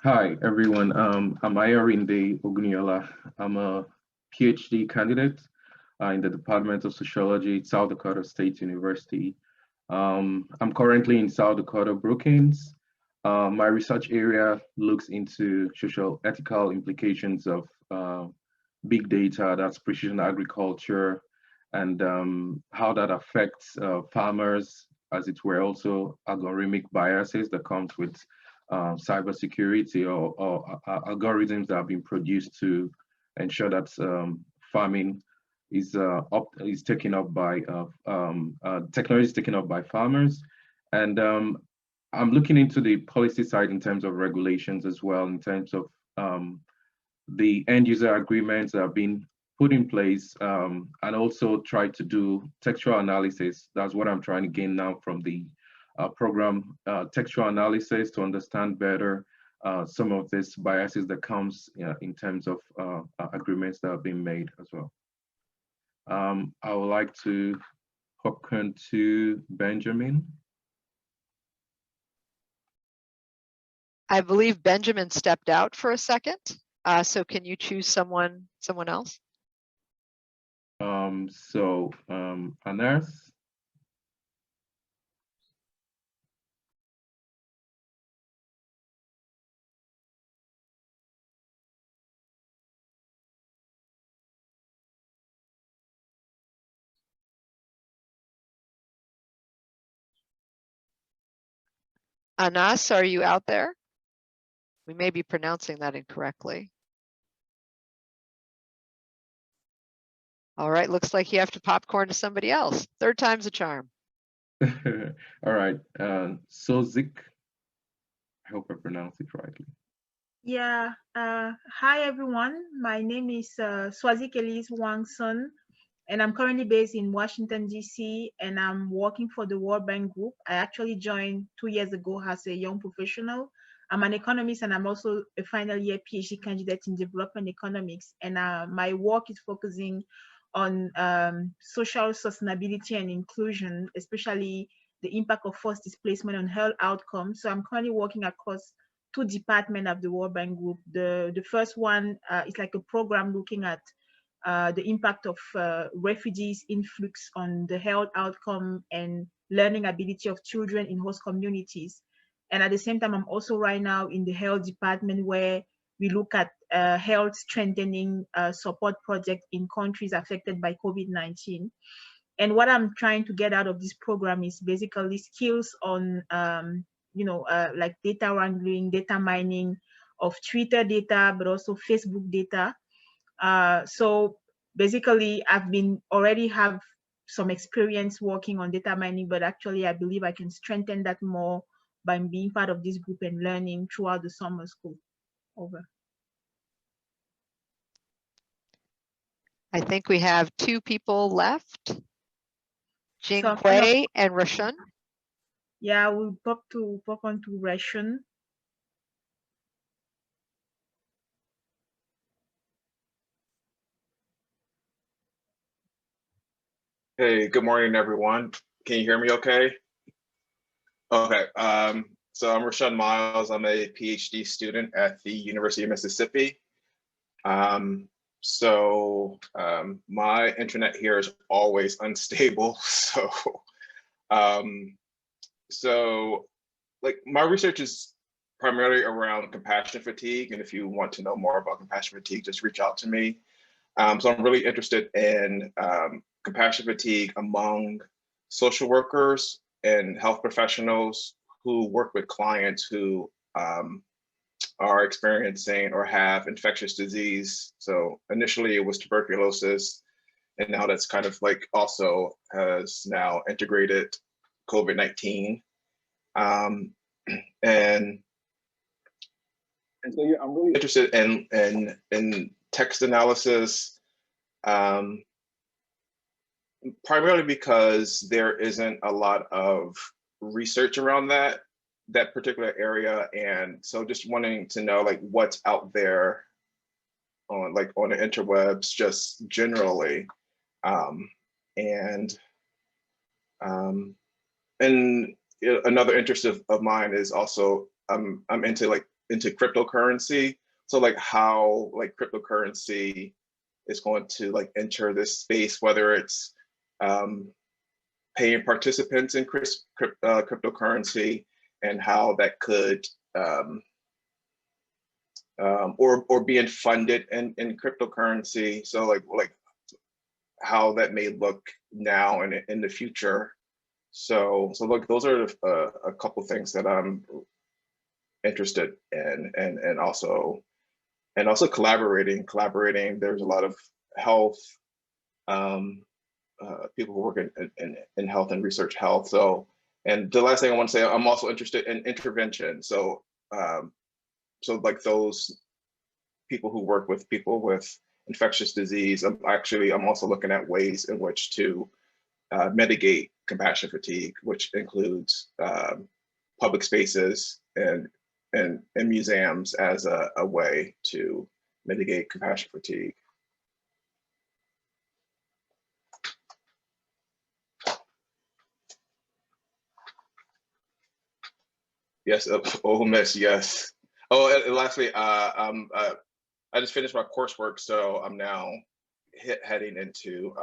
T: Hi, everyone. I'm Ayorinde Oguniola. I'm a PhD candidate in the Department of Sociology at South Dakota State University. I'm currently in South Dakota, Brookings. My research area looks into social ethical implications of big data, that's precision agriculture, and how that affects farmers, as it were, also algorithmic biases that comes with cybersecurity or algorithms that have been produced to ensure that farming is taken up by technology is taken up by farmers. And I'm looking into the policy side in terms of regulations as well, in terms of the end user agreements that have been put in place, and also try to do textual analysis. That's what I'm trying to gain now from the program, textual analysis, to understand better some of these biases that comes in terms of agreements that have been made as well. I would like to popcorn to Benjamin.
A: I believe Benjamin stepped out for a second. So can you choose someone else?
T: Anas.
A: Anas, are you out there? We may be pronouncing that incorrectly. All right, looks like you have to popcorn to somebody else. Third time's a charm.
T: All right, Sozik. I hope I pronounced it correctly.
U: Yeah, hi everyone. My name is Swazik Elise Wangson, and I'm currently based in Washington, D.C., and I'm working for the World Bank Group. I actually joined 2 years ago as a young professional. I'm an economist, and I'm also a final year PhD candidate in development economics. And my work is focusing on social sustainability and inclusion, especially the impact of forced displacement on health outcomes. So I'm currently working across 2 departments of the World Bank Group. The first one is like a program looking at the impact of refugees influx on the health outcome and learning ability of children in host communities. And at the same time, I'm also right now in the health department where we look at health strengthening support project in countries affected by COVID-19. And what I'm trying to get out of this program is basically skills on, like data wrangling, data mining of Twitter data, but also Facebook data. So basically, I've been already have some experience working on data mining, but actually I believe I can strengthen that more by being part of this group and learning throughout the summer school. Over.
A: I think we have 2 people left, Jinghui and Rashun.
U: Yeah, we'll pop on to Rashun.
V: Hey, good morning, everyone. Can you hear me okay? Okay, so I'm Rashun Miles. I'm a PhD student at the University of Mississippi. My internet here is always unstable. So like my research is primarily around compassion fatigue. And if you want to know more about compassion fatigue, just reach out to me. So I'm really interested in compassion fatigue among social workers and health professionals who work with clients who are experiencing or have infectious disease. So initially it was tuberculosis, and now that's kind of like also has now integrated COVID-19. And so yeah, I'm really interested in text analysis, primarily because there isn't a lot of research around that particular area. And so just wanting to know like what's out there on the interwebs just generally. And another interest of mine is also I'm into cryptocurrency. So like how like cryptocurrency is going to like enter this space, whether it's paying participants in cryptocurrency, and how that could or being funded in cryptocurrency. So like how that may look now and in the future. So look, those are a couple things that I'm interested in, and also collaborating. There's a lot of health people who work in health and research health. So, and the last thing I want to say, I'm also interested in intervention. So like those people who work with people with infectious disease, I'm also looking at ways in which to mitigate compassion fatigue, which includes public spaces and museums as a way to mitigate compassion fatigue. Yes, Ole Miss, yes. Oh, and lastly, I just finished my coursework, so I'm now heading into,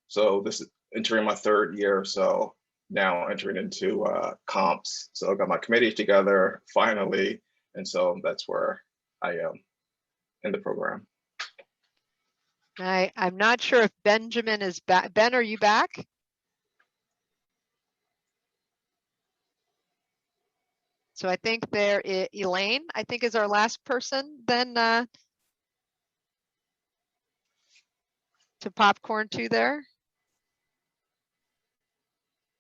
V: so this is entering my 3rd year, so now entering into comps. So I got my committee together finally, and so that's where I am in the program.
A: I'm not sure if Benjamin is back. Ben, are you back? So I think there, Elaine, I think is our last person then to popcorn to there.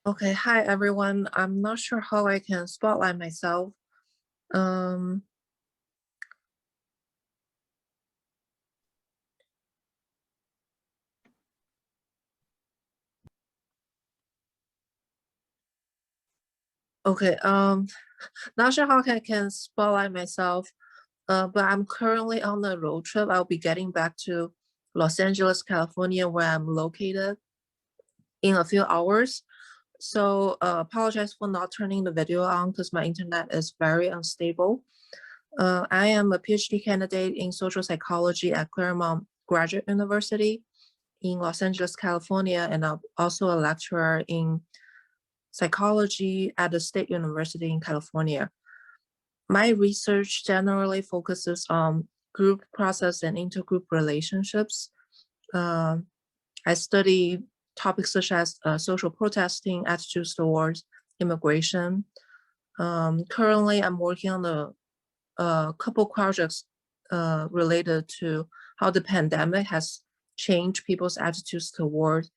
B: Okay, hi everyone. I'm not sure how I can spotlight myself. Okay, not sure how I can spotlight myself, but I'm currently on a road trip. I'll be getting back to Los Angeles, California, where I'm located in a few hours. So apologize for not turning the video on because my internet is very unstable. I am a PhD candidate in social psychology at Claremont Graduate University in Los Angeles, California, and I'm also a lecturer in psychology at the State University in California. My research generally focuses on group process and intergroup relationships. I study topics such as social protesting, attitudes towards immigration. Currently, I'm working on a couple projects related to how the pandemic has changed people's attitudes toward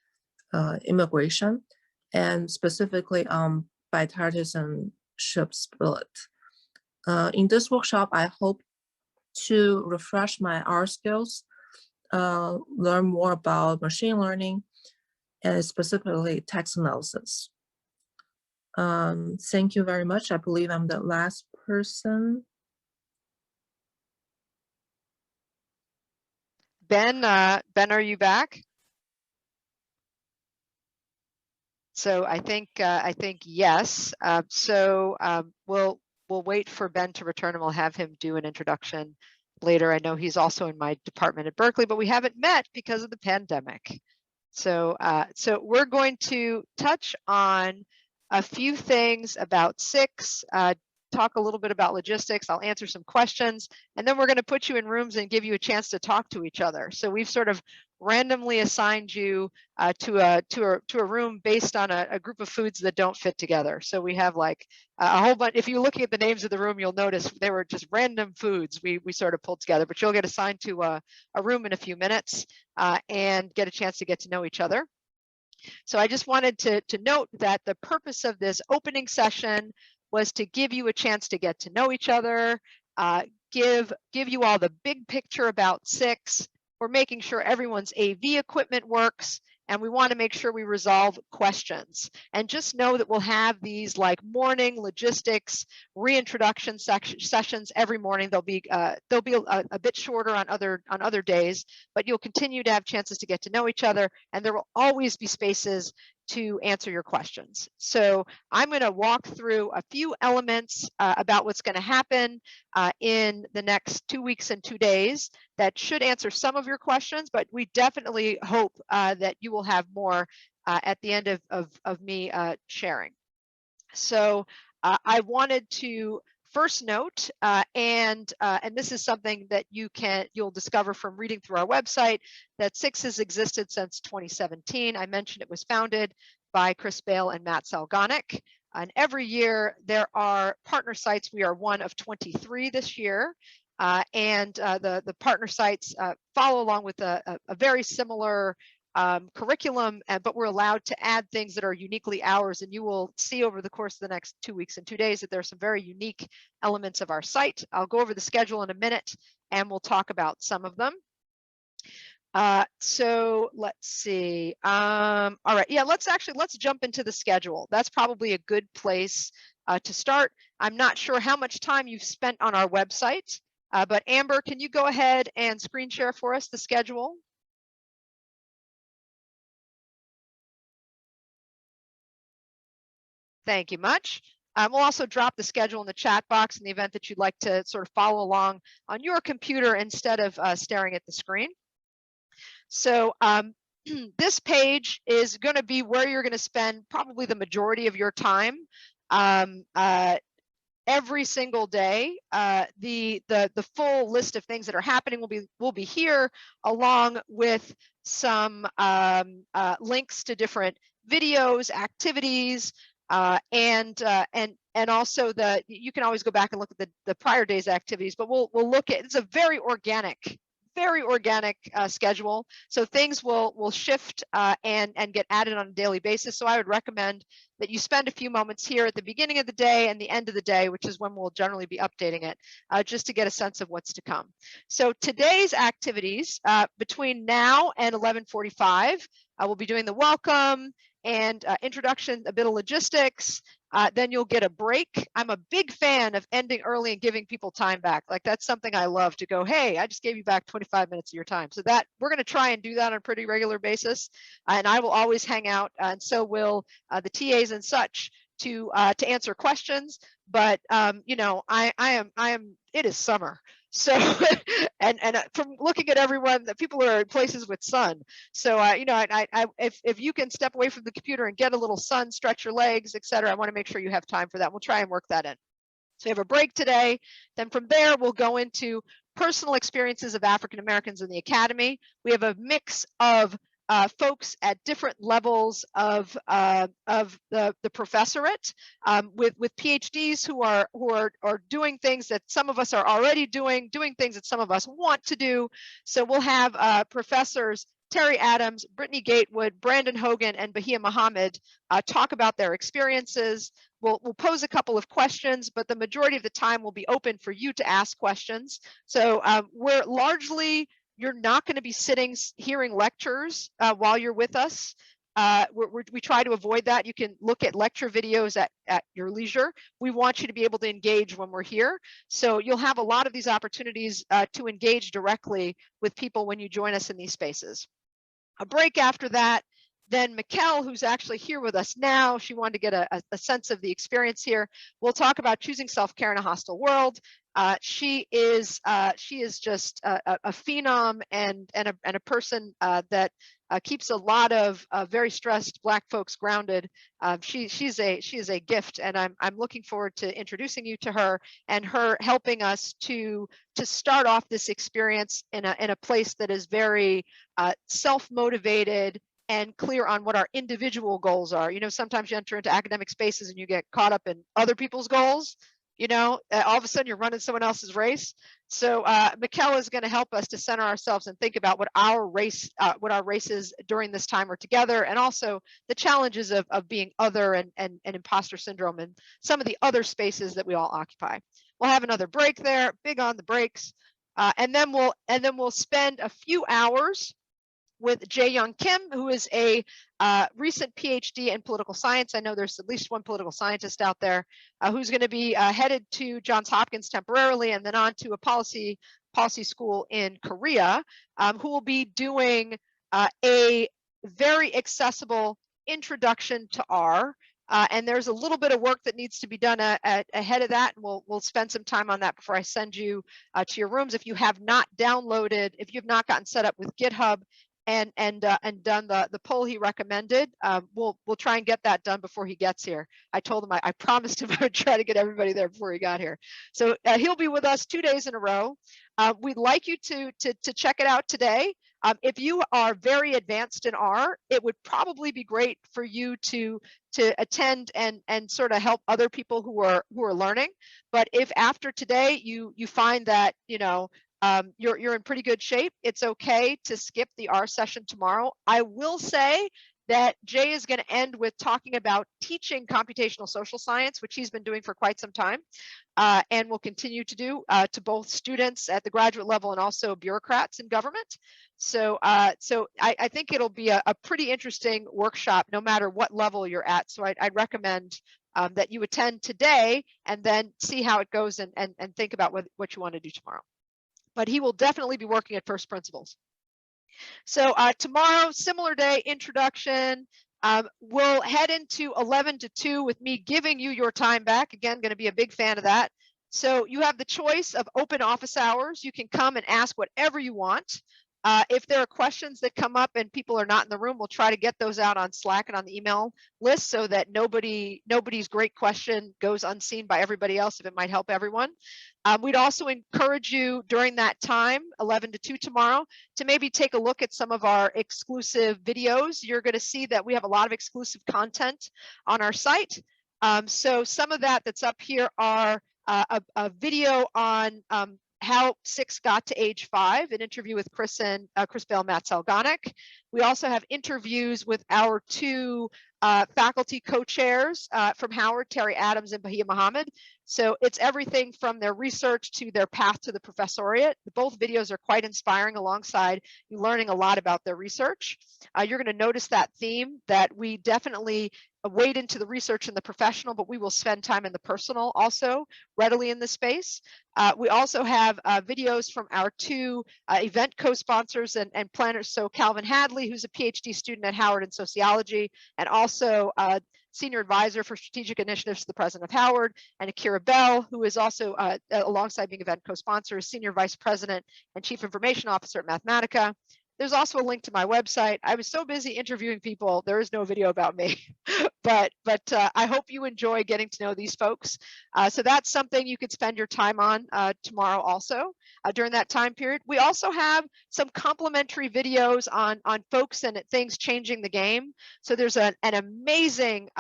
B: immigration, and specifically on bipartisanship split. In this workshop, I hope to refresh my R skills, learn more about machine learning, and specifically text analysis. Thank you very much. I believe I'm the last person.
A: Ben, Ben, are you back? So I think yes. We'll wait for Ben to return and we'll have him do an introduction later. I know he's also in my department at Berkeley, but we haven't met because of the pandemic. So we're going to touch on a few things about SICSS, talk a little bit about logistics. I'll answer some questions, and then we're going to put you in rooms and give you a chance to talk to each other. So we've sort of randomly assigned you to a room based on a group of foods that don't fit together. So we have like a whole bunch. If you're looking at the names of the room, you'll notice they were just random foods we sort of pulled together. But you'll get assigned to a room in a few minutes and get a chance to get to know each other. So I just wanted to note that the purpose of this opening session was to give you a chance to get to know each other, give you all the big picture about SICSS. We're making sure everyone's AV equipment works, and we want to make sure we resolve questions. And just know that we'll have these like morning logistics reintroduction sessions every morning. They'll be a bit shorter on other days, but you'll continue to have chances to get to know each other, and there will always be spaces to answer your questions. So I'm going to walk through a few elements about what's going to happen in the next 2 weeks and 2 days that should answer some of your questions, but we definitely hope that you will have more at the end of me sharing. So I wanted to first note, and this is something that you'll discover from reading through our website, that SICSS has existed since 2017. I mentioned it was founded by Chris Bale and Matt Salgonic. And every year there are partner sites. We are one of 23 this year. And the partner sites follow along with a very similar curriculum, but we're allowed to add things that are uniquely ours. And you will see over the course of the next 2 weeks and 2 days that there are some very unique elements of our site. I'll go over the schedule in a minute and we'll talk about some of them. So let's see. All right, yeah, let's jump into the schedule. That's probably a good place to start. I'm not sure how much time you've spent on our website, but Amber, can you go ahead and screen share for us the schedule? Thank you much. We'll also drop the schedule in the chat box in the event that you'd like to sort of follow along on your computer instead of staring at the screen. So this page is going to be where you're going to spend probably the majority of your time every single day. The full list of things that are happening will be here, along with some links to different videos, activities, and also you can always go back and look at the prior day's activities, but we'll look at, it's a very organic schedule. So things will shift and get added on a daily basis. So I would recommend that you spend a few moments here at the beginning of the day and the end of the day, which is when we'll generally be updating it, just to get a sense of what's to come. So today's activities between now and 11:45, we'll be doing the welcome and introduction, a bit of logistics. Then you'll get a break. I'm a big fan of ending early and giving people time back. Like, that's something I love, to go, hey, I just gave you back 25 minutes of your time. So that we're going to try and do that on a pretty regular basis. And I will always hang out, and so will the TAs and such, to answer questions. But you know, I am. It is summer. So, and from looking at everyone, the people are in places with sun. So, you know, if you can step away from the computer and get a little sun, stretch your legs, etc., I want to make sure you have time for that. We'll try and work that in. So we have a break today. Then from there, we'll go into personal experiences of African Americans in the academy. We have a mix of folks at different levels of the professorate, with PhDs who are doing things that some of us are already doing things that some of us want to do. So we'll have professors Terry Adams, Brittany Gatewood, Brandon Hogan, and Bahia Muhammad talk about their experiences. We'll pose a couple of questions, but the majority of the time will be open for you to ask questions. So we're largely, you're not going to be sitting hearing lectures while you're with us. We try to avoid that. You can look at lecture videos at your leisure. We want you to be able to engage when we're here. So you'll have a lot of these opportunities to engage directly with people when you join us in these spaces. A break after that, then Mikkel, who's actually here with us now, she wanted to get a sense of the experience here. We'll talk about choosing self-care in a hostile world. She is just a phenom and a person that keeps a lot of very stressed Black folks grounded. She is a gift, and I'm looking forward to introducing you to her and her helping us to start off this experience in a place that is very self-motivated and clear on what our individual goals are. You know, sometimes you enter into academic spaces and you get caught up in other people's goals. You know, all of a sudden you're running someone else's race. So Mikkel is going to help us to center ourselves and think about what our races during this time are together, and also the challenges of being other and imposter syndrome and some of the other spaces that we all occupy. We'll have another break there, big on the breaks, and then we'll spend a few hours with Jae-Young Kim, who is a recent PhD in political science. I know there's at least one political scientist out there who's going to be headed to Johns Hopkins temporarily and then on to a policy school in Korea, who will be doing a very accessible introduction to R. And there's a little bit of work that needs to be done ahead of that, and we'll spend some time on that before I send you to your rooms. If you have not downloaded, if you've not gotten set up with GitHub and done the poll he recommended, we'll try and get that done before he gets here. I told him I promised him I would try to get everybody there before he got here. So he'll be with us 2 days in a row. We'd like you to check it out today. If you are very advanced in R, it would probably be great for you to attend and sort of help other people who are learning. But if after today you find that, you know, you're in pretty good shape, it's okay to skip the R session tomorrow. I will say that Jay is going to end with talking about teaching computational social science, which he's been doing for quite some time, and will continue to do to both students at the graduate level and also bureaucrats in government. So I think it'll be a pretty interesting workshop no matter what level you're at. So I'd recommend that you attend today and then see how it goes and think about what you want to do tomorrow. But he will definitely be working at first principles. So tomorrow, similar day, introduction. We'll head into 11 to 2 with me giving you your time back. Again, going to be a big fan of that. So you have the choice of open office hours. You can come and ask whatever you want. If there are questions that come up and people are not in the room, we'll try to get those out on Slack and on the email list so that nobody's great question goes unseen by everybody else if it might help everyone. We'd also encourage you during that time, 11 to 2 tomorrow, to maybe take a look at some of our exclusive videos. You're going to see that we have a lot of exclusive content on our site. So some of that's up here are a video on how SICSS got to age 5, an interview with Chris Bale, Matt Salgonic. We also have interviews with our 2 faculty co-chairs from Howard, Terry Adams and Bahia Muhammad. So it's everything from their research to their path to the professoriate. Both videos are quite inspiring, alongside you learning a lot about their research. You're going to notice that theme, that we definitely wade into the research and the professional, but we will spend time in the personal also readily in this space. We also have videos from our 2 event co-sponsors and planners. So Calvin Hadley, who's a PhD student at Howard in sociology, and also Senior Advisor for Strategic Initiatives to the President of Howard, and Akira Bell, who is also, alongside being event co-sponsor, Senior Vice President and Chief Information Officer at Mathematica. There's also a link to my website. I was so busy interviewing people, there is no video about me, but I hope you enjoy getting to know these folks. So that's something you could spend your time on tomorrow also during that time period. We also have some complimentary videos on folks and things changing the game. So there's an amazing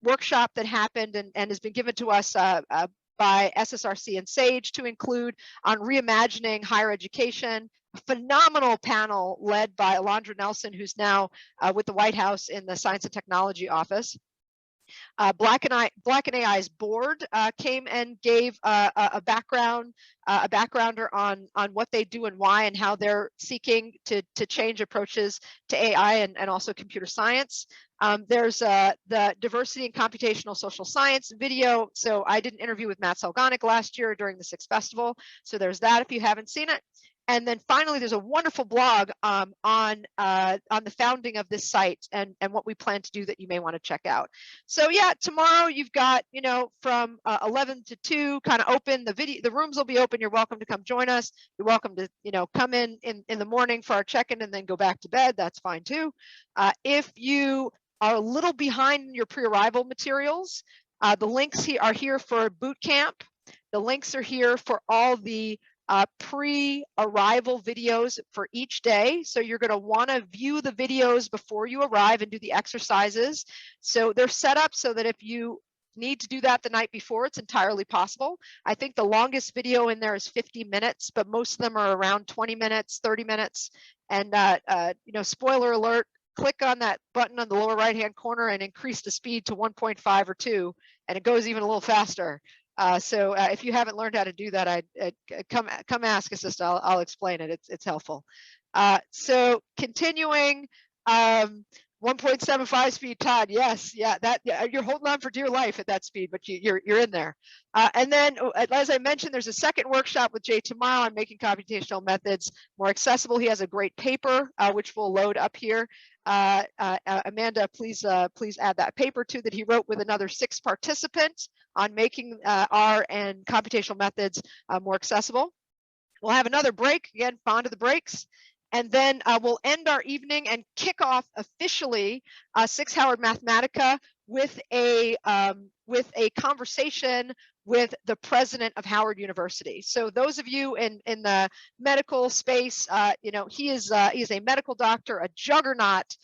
A: workshop that happened and has been given to us by SSRC and SAGE to include on reimagining higher education. A phenomenal panel led by Alondra Nelson, who's now with the White House in the Science and Technology Office. Black and AI's board came and gave a backgrounder on what they do and why, and how they're seeking to change approaches to AI and also computer science. There's the diversity and computational social science video. So I did an interview with Matt Salgonic last year during the SICSS Festival. So there's that if you haven't seen it. And then finally, there's a wonderful blog on the founding of this site and what we plan to do that you may want to check out. So yeah, tomorrow you've got, from 11 to 2 kind of open. The rooms will be open. You're welcome to come join us. You're welcome to, come in the morning for our check-in and then go back to bed. That's fine too. If you are a little behind in your pre-arrival materials, the links are here for boot camp. The links are here for all the pre-arrival videos for each day. So you're going to want to view the videos before you arrive and do the exercises. So they're set up so that if you need to do that the night before, it's entirely possible. I think the longest video in there is 50 minutes, but most of them are around 20 minutes, 30 minutes. And, spoiler alert, click on that button on the lower right-hand corner and increase the speed to 1.5 or 2, and it goes even a little faster. So if you haven't learned how to do that, I'd come ask us. I'll explain it. It's helpful. So continuing, 1.75 speed, Todd. Yes, yeah, you're holding on for dear life at that speed, but you're in there. And then, as I mentioned, there's a second workshop with Jay tomorrow on making computational methods more accessible. He has a great paper which we'll load up here. Amanda, please add that paper too that he wrote with another 6 participants on making R and computational methods more accessible. We'll have another break, again, fond of the breaks. And then we'll end our evening and kick off officially SICSS-Howard Mathematica with a conversation with the president of Howard University. So those of you in the medical space, he is a medical doctor, a juggernaut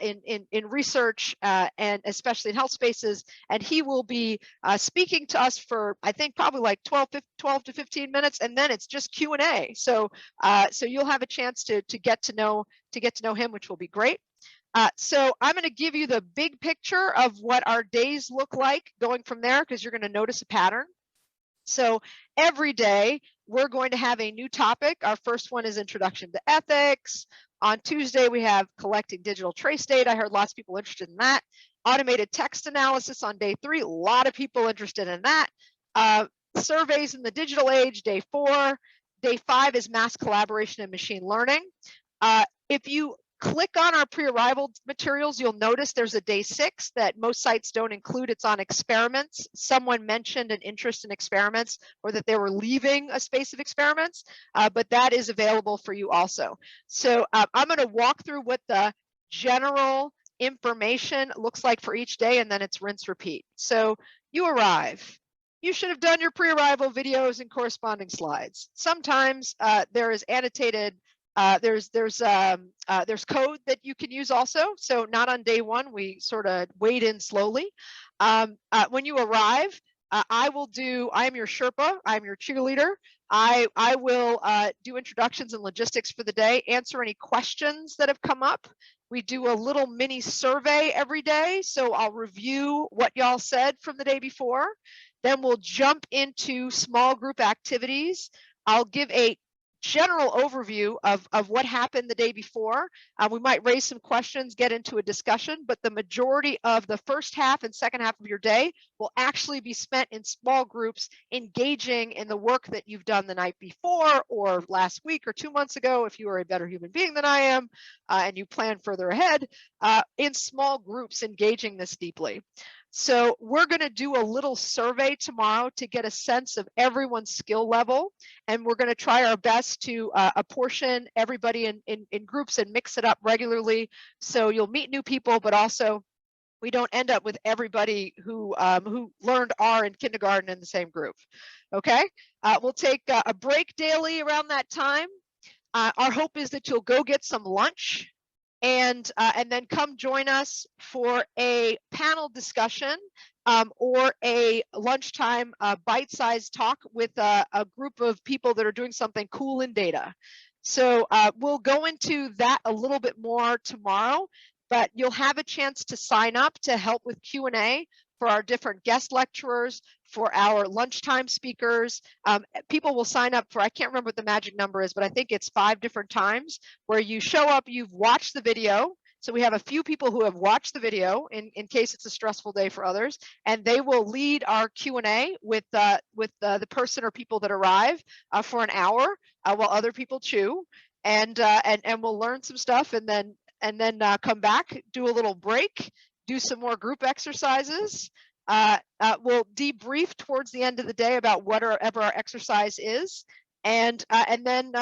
A: in research and especially in health spaces. And he will be speaking to us for, I think, probably like 12 to 15 minutes, and then it's just Q&A. So you'll have a chance to get to know him, which will be great. So I'm going to give you the big picture of what our days look like going from there, because you're going to notice a pattern. So every day we're going to have a new topic. Our first one is Introduction to Ethics. On Tuesday, we have Collecting Digital Trace Data. I heard lots of people interested in that. Automated Text Analysis on day 3. A lot of people interested in that. Surveys in the Digital Age, day 4. Day 5 is Mass Collaboration and Machine Learning. If you click on our pre-arrival materials, you'll notice there's a day 6 that most sites don't include. It's on experiments. Someone mentioned an interest in experiments, or that they were leaving a space of experiments, but that is available for you also. So I'm going to walk through what the general information looks like for each day, and then it's rinse repeat. So you arrive. You should have done your pre-arrival videos and corresponding slides. Sometimes there is annotated There's code that you can use also. So not on day one, we sort of wade in slowly. When you arrive, I am your Sherpa, I'm your cheerleader. I will do introductions and logistics for the day, answer any questions that have come up. We do a little mini survey every day. So I'll review what y'all said from the day before. Then we'll jump into small group activities. I'll give a general overview of what happened the day before. We might raise some questions, get into a discussion, but the majority of the first half and second half of your day will actually be spent in small groups, engaging in the work that you've done the night before or last week or 2 months ago, if you are a better human being than I am, and you plan further ahead, in small groups, engaging this deeply. So we're going to do a little survey tomorrow to get a sense of everyone's skill level. And we're going to try our best to apportion everybody in groups and mix it up regularly. So you'll meet new people, but also we don't end up with everybody who learned R in kindergarten in the same group. Okay, we'll take a break daily around that time. Our hope is that you'll go get some lunch and then come join us for a panel discussion or a lunchtime bite-sized talk with a group of people that are doing something cool in data. So we'll go into that a little bit more tomorrow, but you'll have a chance to sign up to help with Q&A for our different guest lecturers, for our lunchtime speakers. People will sign up for, I can't remember what the magic number is, but I think it's 5 different times where you show up, you've watched the video. So we have a few people who have watched the video in case it's a stressful day for others, and they will lead our Q&A with the person or people that arrive for an hour while other people chew, and we'll learn some stuff and then come back, do a little break, do some more group exercises. We'll debrief towards the end of the day about whatever our exercise is, and then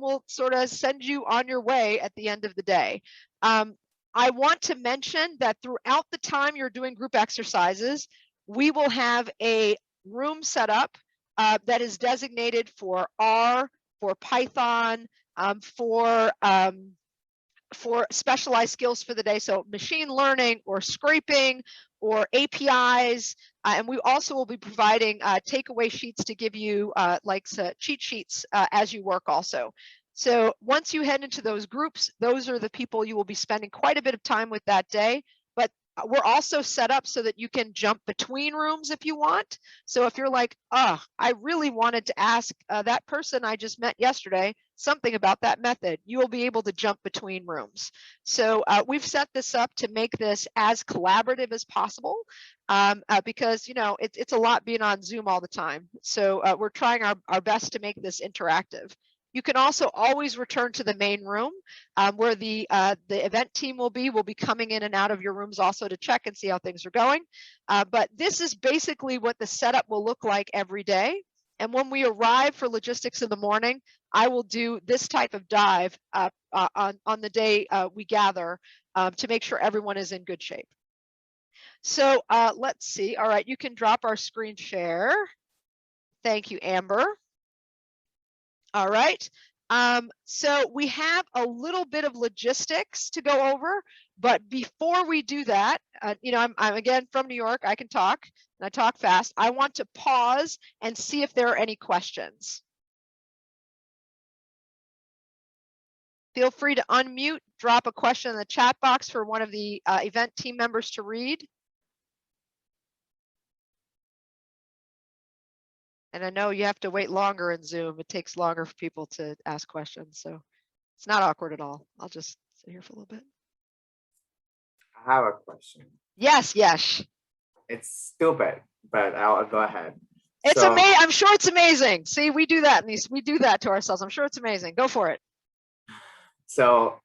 A: we'll sort of send you on your way at the end of the day. I want to mention that throughout the time you're doing group exercises, we will have a room set up that is designated for R, for Python, for specialized skills for the day, so machine learning or scraping or APIs, and we also will be providing takeaway sheets to give you cheat sheets as you work also. So once you head into those groups, those are the people you will be spending quite a bit of time with that day, but we're also set up so that you can jump between rooms if you want. So if you're like, oh, I really wanted to ask that person I just met yesterday something about that method, you will be able to jump between rooms. So we've set this up to make this as collaborative as possible because, you know, it's a lot being on Zoom all the time. So we're trying our best to make this interactive. You can also always return to the main room where the event team will be. We'll be coming in and out of your rooms also to check and see how things are going. But this is basically what the setup will look like every day. And when we arrive for logistics in the morning, I will do this type of dive on the day we gather to make sure everyone is in good shape. So let's see. All right, you can drop our screen share. Thank you, Amber. All right, so we have a little bit of logistics to go over, but before we do that, you know, I'm again from New York, I can talk, and I talk fast. I want to pause and see if there are any questions. Feel free to unmute, drop a question in the chat box for one of the event team members to read. And I know you have to wait longer in Zoom. It takes longer for people to ask questions. So it's not awkward at all. I'll just sit here for a little bit.
C: I have a question.
A: Yes, yes.
C: It's stupid, but I'll go ahead.
A: It's amazing. I'm sure it's amazing. See, we do that. We do that to ourselves. I'm sure it's amazing. Go for it.
C: So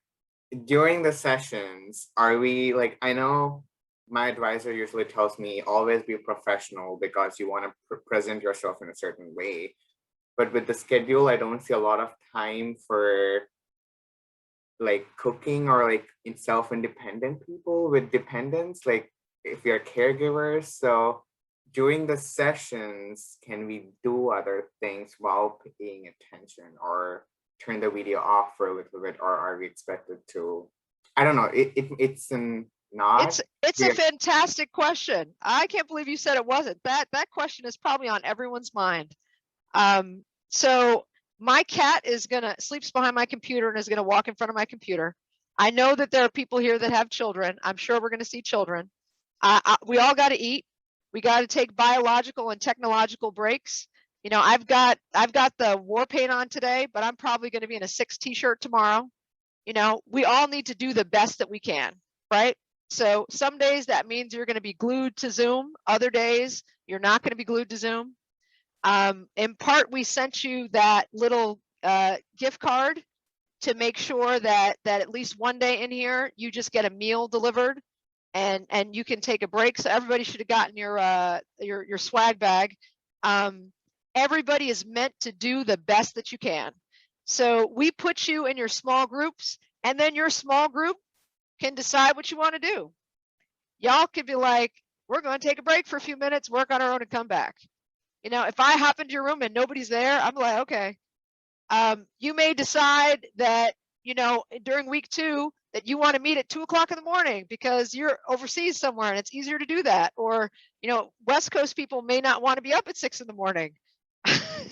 C: during the sessions, are we like, I know my advisor usually tells me always be professional because you want to present yourself in a certain way. But with the schedule, I don't see a lot of time for like cooking or like in self-independent people with dependents, like if you're caregivers. So during the sessions, can we do other things while paying attention, or turn the video off for a little bit, or are we expected to? I don't know. It's not.
A: It's a fantastic question. I can't believe you said it wasn't. That question is probably on everyone's mind. So my cat sleeps behind my computer and is gonna walk in front of my computer. I know that there are people here that have children. I'm sure we're gonna see children. We all got to eat. We got to take biological and technological breaks. You know, I've got the war paint on today, but I'm probably going to be in a SICKS t-shirt tomorrow. You know, we all need to do the best that we can, right? So some days that means you're going to be glued to Zoom. Other days you're not going to be glued to Zoom. In part, we sent you that little gift card to make sure that at least one day in here you just get a meal delivered, and you can take a break. So everybody should have gotten your swag bag. Everybody is meant to do the best that you can. So we put you in your small groups, and then your small group can decide what you want to do. Y'all could be like, we're going to take a break for a few minutes, work on our own, and come back. You know, if I hop into your room and nobody's there, I'm like, okay. You may decide that, you know, during week 2 that you want to meet at 2 o'clock in the morning because you're overseas somewhere and it's easier to do that. Or, you know, West Coast people may not want to be up at 6 in the morning,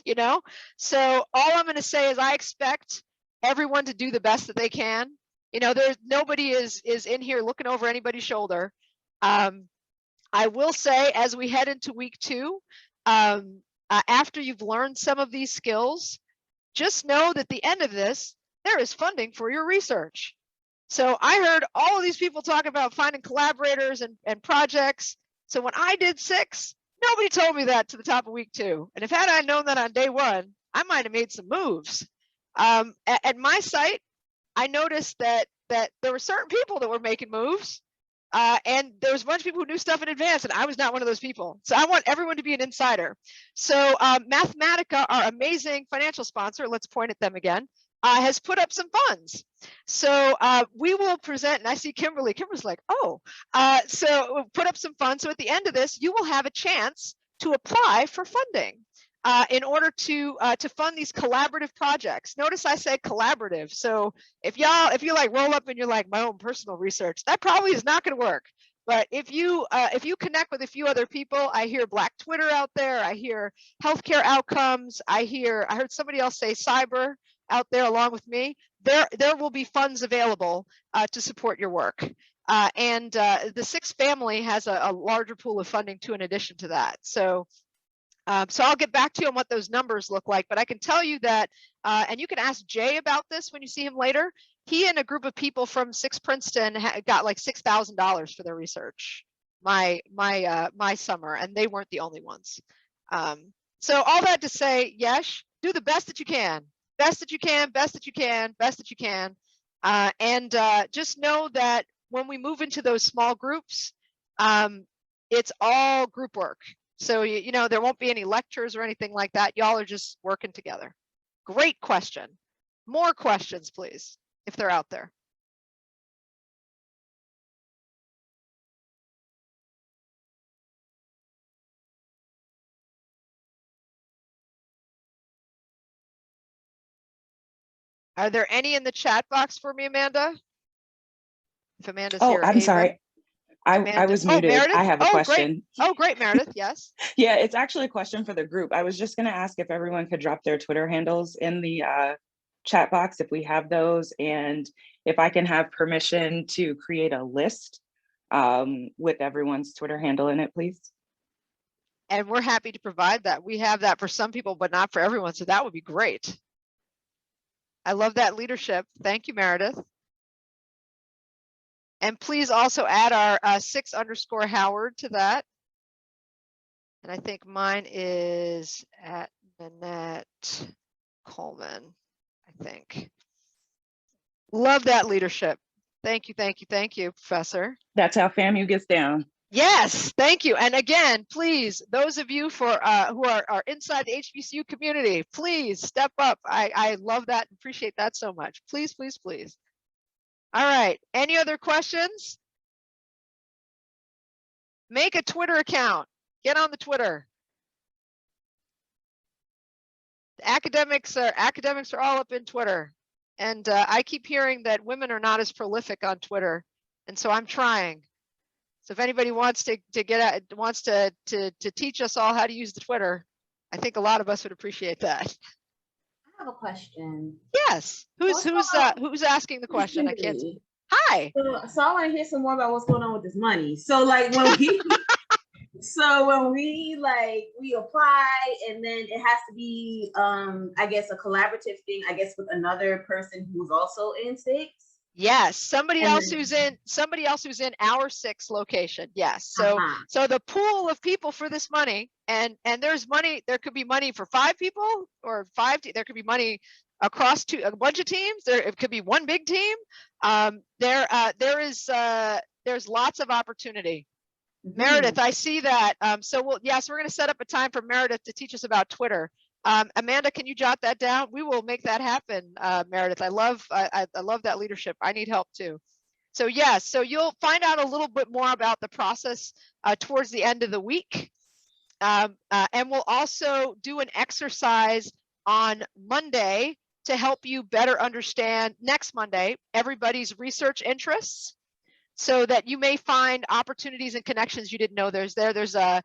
A: you know? So all I'm going to say is I expect everyone to do the best that they can. You know, nobody is in here looking over anybody's shoulder. I will say, as we head into week 2, after you've learned some of these skills, just know that at the end of this, there is funding for your research. So I heard all of these people talk about finding collaborators and projects. So when I did SICKS, nobody told me that to the top of week 2. And if had I known that on day 1, I might have made some moves. At my site, I noticed that there were certain people that were making moves. And there was a bunch of people who knew stuff in advance, and I was not one of those people. So I want everyone to be an insider. So Mathematica, our amazing financial sponsor, let's point at them again, has put up some funds. So we will present, and I see Kimberly's like, oh, so we'll put up some funds. So at the end of this, you will have a chance to apply for funding in order to fund these collaborative projects. Notice I said collaborative. So if you like roll up and you're like my own personal research, that probably is not going to work. But if you connect with a few other people, I hear Black Twitter out there, I hear healthcare outcomes, I heard somebody else say cyber out there along with me, there will be funds available to support your work. And the SICKS family has a larger pool of funding too in addition to that. So I'll get back to you on what those numbers look like, but I can tell you that, and you can ask Jay about this when you see him later, he and a group of people from SICKS Princeton got like $6,000 for their research my summer, and they weren't the only ones. So all that to say, yes, do the best that you can, best that you can, best that you can, best that you can. And just know that when we move into those small groups, it's all group work. So, you know, there won't be any lectures or anything like that. Y'all are just working together. Great question. More questions, please, if they're out there. Are there any in the chat box for me, Amanda? If Amanda's here.
F: I'm sorry. I was muted.
A: Meredith?
F: I have a question.
A: Oh, great, Meredith. Yes.
F: Yeah, it's actually a question for the group. I was just going to ask if everyone could drop their Twitter handles in the chat box, if we have those, and if I can have permission to create a list with everyone's Twitter handle in it, please.
A: And we're happy to provide that. We have that for some people, but not for everyone. So that would be great. I love that leadership. Thank you, Meredith. And please also add our SICKS_Howard to that. And I think mine is at Nanette Coleman, I think. Love that leadership. Thank you, thank you, thank you, Professor.
F: That's how FAMU gets down.
A: Yes, thank you. And again, please, those of you who are inside the HBCU community, please step up. I love that and appreciate that so much. Please, please, please. All right, any other questions? Make a Twitter account. Get on the Twitter. Academics are all up in Twitter, and I keep hearing that women are not as prolific on Twitter, and so I'm trying. So if anybody wants to teach us all how to use the Twitter, I think a lot of us would appreciate that.
I: I have a question.
A: Yes. Who's asking the question? I can't. Hi.
I: So I want to hear some more about what's going on with this money. So like when we we apply, and then it has to be I guess a collaborative thing, I guess, with another person who's also in SICSS.
A: Yes, somebody else who's in our SICSS location. Yes. So so the pool of people for this money, and there's money, there could be money for 5 people or 5, there could be money across a bunch of teams. It could be one big team. There's lots of opportunity. Meredith, I see that. So we're going to set up a time for Meredith to teach us about Twitter. Amanda, can you jot that down? We will make that happen, Meredith. I love that leadership. I need help too. So yes, so you'll find out a little bit more about the process towards the end of the week. And we'll also do an exercise on Monday to help you better understand, next Monday, everybody's research interests, so that you may find opportunities and connections you didn't know there's there. There's a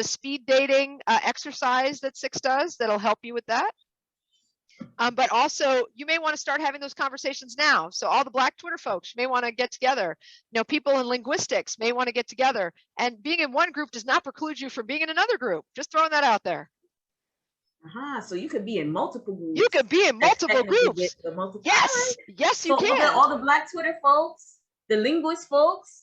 A: speed dating exercise that SICSS does that'll help you with that. But also you may want to start having those conversations now. So all the Black Twitter folks may want to get together. You know, people in linguistics may want to get together. And being in one group does not preclude you from being in another group. Just throwing that out there.
I: So you could be in multiple groups.
A: You could be in multiple groups. Yes, yes, you can.
I: All the Black Twitter folks, the linguist folks.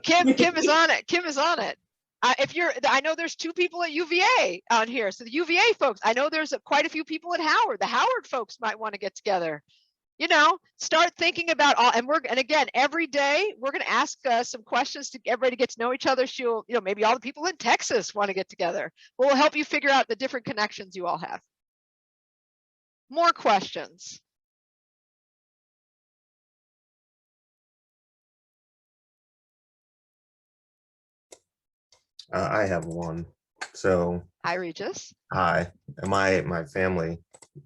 A: Kim is on it. Kim is on it. I know there's 2 people at UVA on here. So the UVA folks, I know there's quite a few people at Howard. The Howard folks might want to get together. You know, start thinking about all, and again, every day we're going to ask some questions to everybody to get to know each other. Maybe all the people in Texas want to get together. We'll help you figure out the different connections you all have. More questions.
D: I have one. So
A: hi, Regis.
D: Hi. My family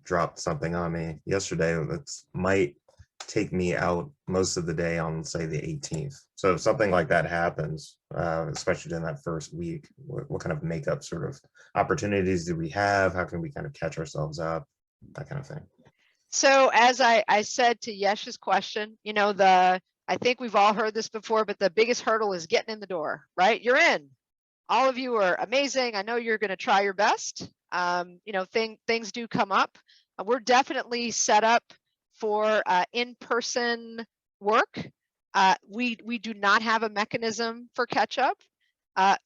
D: dropped something on me yesterday that might take me out most of the day on, say, the 18th. So if something like that happens, especially in that first week, what kind of makeup sort of opportunities do we have? How can we kind of catch ourselves up? That kind of thing.
A: So as I said to Yesh's question, you know, I think we've all heard this before, but the biggest hurdle is getting in the door, right? You're in. All of you are amazing. I know you're going to try your best. You know, things do come up. We're definitely set up for in-person work. We do not have a mechanism for catch up,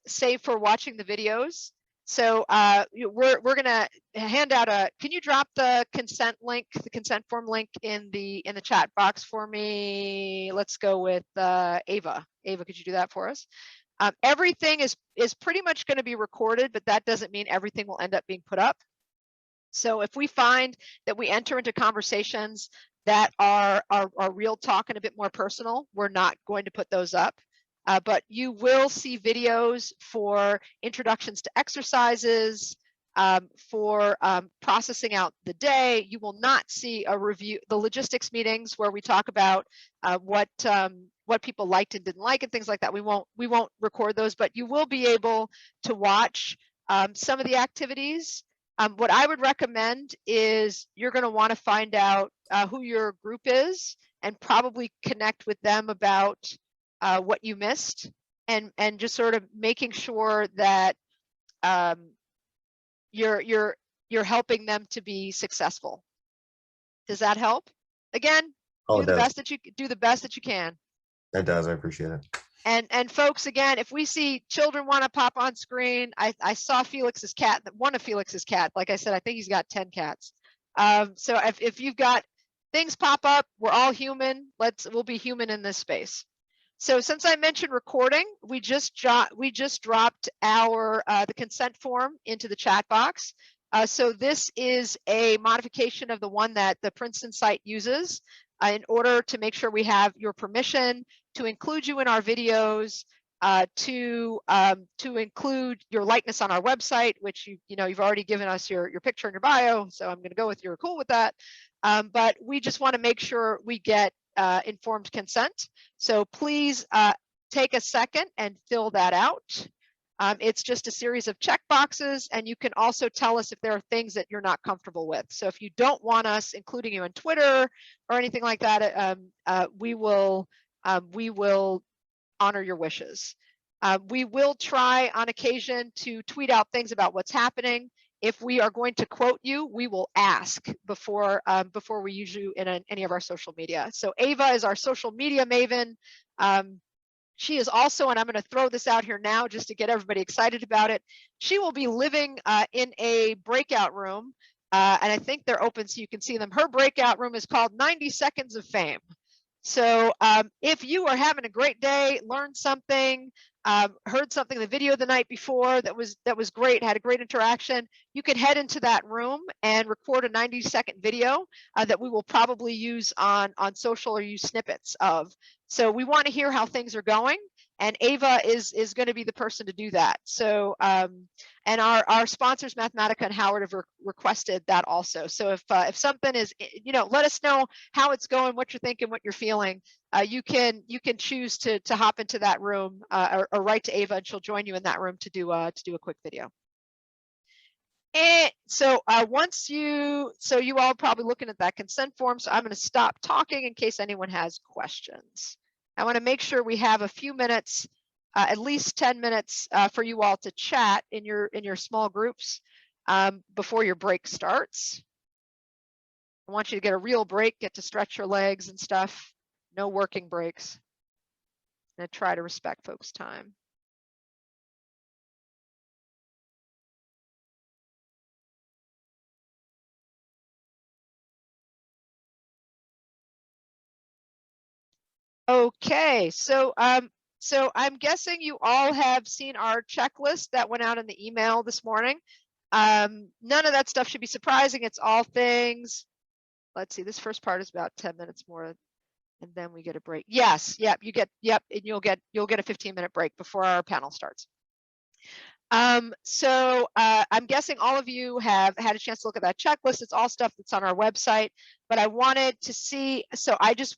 A: save for watching the videos. So we're going to hand out can you drop the consent link, the consent form link in the chat box for me? Let's go with Ava. Ava, could you do that for us? Everything is pretty much going to be recorded, but that doesn't mean everything will end up being put up. So if we find that we enter into conversations that are real talk and a bit more personal, we're not going to put those up. But you will see videos for introductions to exercises, for processing out the day. You will not see a review, the logistics meetings where we talk about what people liked and didn't like and things like that. We won't record those, but you will be able to watch some of the activities. What I would recommend is you're going to want to find out who your group is and probably connect with them about what you missed, and just sort of making sure that you're helping them to be successful. Does that help? Again, do the best that you can.
D: That does. I appreciate it.
A: And folks, again, if we see children want to pop on screen, I saw Felix's cat, one of Felix's cat. Like I said, I think he's got 10 cats. So if you've got things pop up, we're all human. We'll be human in this space. So since I mentioned recording, we just dropped our the consent form into the chat box. So this is a modification of the one that the Princeton site uses in order to make sure we have your permission to include you in our videos, to include your likeness on our website, which you've already given us your picture and your bio, so I'm going to go with you're cool with that. But we just want to make sure we get informed consent. So please take a second and fill that out. It's just a series of check boxes, and you can also tell us if there are things that you're not comfortable with. So if you don't want us including you on Twitter or anything like that, we will honor your wishes. We will try on occasion to tweet out things about what's happening. If we are going to quote you, we will ask before we use you in any of our social media. So Ava is our social media maven. She is also, and I'm going to throw this out here now just to get everybody excited about it, she will be living in a breakout room, and I think they're open so you can see them. Her breakout room is called 90 Seconds of Fame. So if you are having a great day, learned something, heard something in the video the night before that was great, had a great interaction, you can head into that room and record a 90-second video that we will probably use on social or use snippets of. So we want to hear how things are going, and Ava is going to be the person to do that. So and our sponsors Mathematica and Howard have requested that also. So if something is, let us know how it's going, what you're thinking, what you're feeling. You can choose to hop into that room or write to Ava, and she'll join you in that room to do a quick video. And so you all probably looking at that consent form. So I'm going to stop talking in case anyone has questions. I want to make sure we have a few minutes, at least 10 minutes for you all to chat in your small groups before your break starts. I want you to get a real break, get to stretch your legs and stuff. No working breaks. I'm going to try to respect folks' time. Okay, so I'm guessing you all have seen our checklist that went out in the email this morning. None of that stuff should be surprising. It's all things. Let's see, this first part is about 10 minutes more, and then we get a break. Yes, yep, and you'll get a 15-minute break before our panel starts. So I'm guessing all of you have had a chance to look at that checklist. It's all stuff that's on our website, but I wanted to see, so I just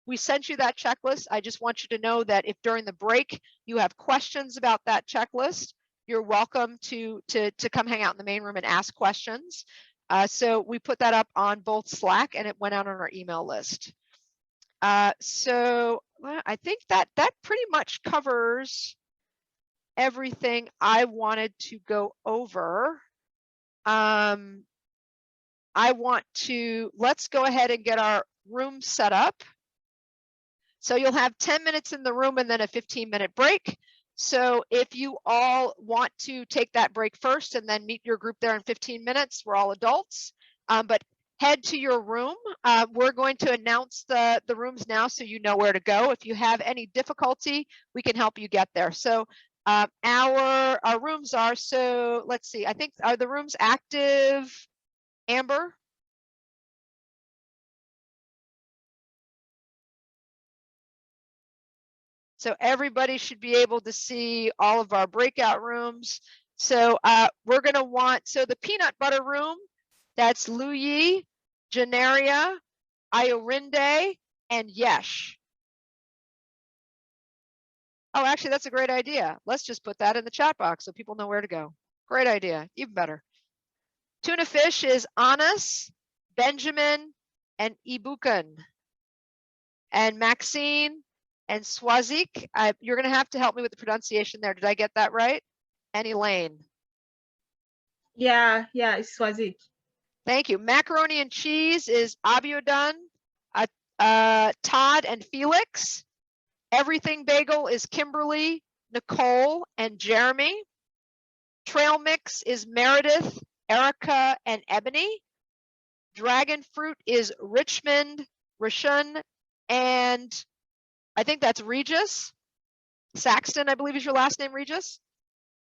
A: we sent you that checklist. I just want you to know that if during the break you have questions about that checklist, you're welcome to come hang out in the main room and ask questions. So we put that up on both Slack and it went out on our email list. So well, I think that pretty much covers everything I wanted to go over. Let's go ahead and get our room set up. So you'll have 10 minutes in the room and then a 15-minute break. So if you all want to take that break first and then meet your group there in 15 minutes, we're all adults, but head to your room. We're going to announce the rooms now so you know where to go. If you have any difficulty, we can help you get there. So our rooms are, so let's see, I think, are the rooms active, Amber? So everybody should be able to see all of our breakout rooms. So we're going to want, so the peanut butter room, that's Luyi, Janaria, Iorinde, and Yesh. Oh, actually, that's a great idea. Let's just put that in the chat box so people know where to go. Great idea, even better. Tuna fish is Anas, Benjamin, and Ibukan. And Maxine and Swazik, you're going to have to help me with the pronunciation there. Did I get that right? And Elaine.
U: Yeah, it's Swazik.
A: Thank you. Macaroni and cheese is Abiodun, Todd, and Felix. Everything bagel is Kimberly, Nicole, and Jeremy. Trail mix is Meredith, Erica, and Ebony. Dragon fruit is Richmond, Rishun, and I think that's Regis. Saxton, I believe is your last name, Regis.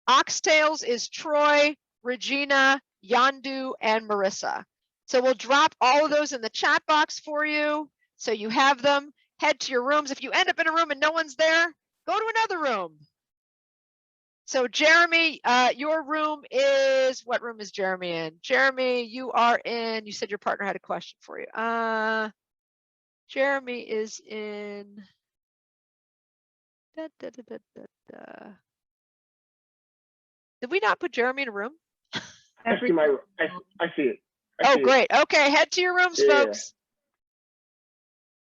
A: Oxtails is Troy, Regina, Yandu, and Marissa. So we'll drop all of those in the chat box for you. So you have them. Head to your rooms. If you end up in a room and no one's there, Go to another room. So Jeremy, your room is, what room is Jeremy in? Jeremy, you are in, you said your partner had a question for you. Jeremy is in, did we not put Jeremy in a room?
N: I see my, I see it. I
A: Oh,
N: see it.
A: great. Okay, head to your rooms,
N: Yeah.
A: folks.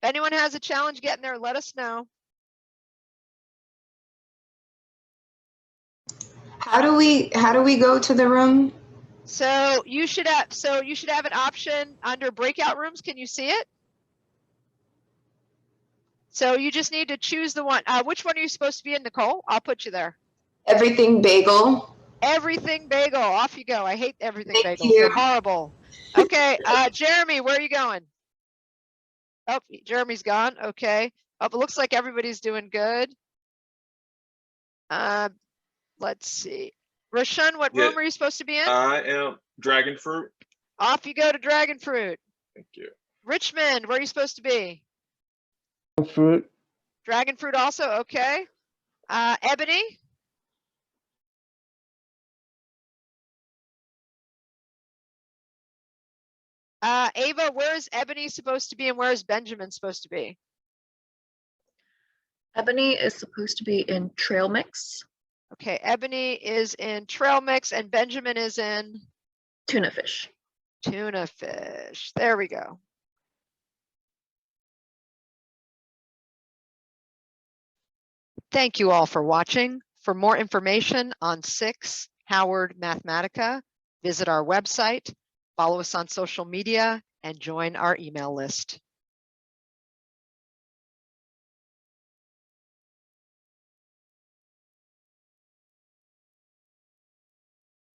A: If anyone has a challenge getting there, let us know.
O: How do we go to the room?
A: So you should have an option under breakout rooms. Can you see it? So you just need to choose the one. Which one are you supposed to be in, Nicole? I'll put you there.
O: Everything bagel.
A: Everything bagel. Off you go. I hate everything
O: Thank
A: bagels.
O: you.
A: They're horrible. Okay, Jeremy, where are you going? Oh, Jeremy's gone. Okay. Oh, it looks like everybody's doing good. Let's see. Roshan, what room are you supposed to be in?
V: I am dragon fruit.
A: Off you go to dragon fruit.
V: Thank you.
A: Richmond, where are you supposed to be?
K: Fruit.
A: Dragon fruit also, okay. Ebony? Ava, where is Ebony supposed to be and where is Benjamin supposed to be?
E: Ebony is supposed to be in trail mix.
A: Okay, Ebony is in trail mix and Benjamin is in
E: Tuna fish.
A: Tuna fish. There we go. Thank you all for watching. For more information on SICSS-Howard Mathematica, visit our website, follow us on social media, and join our email list.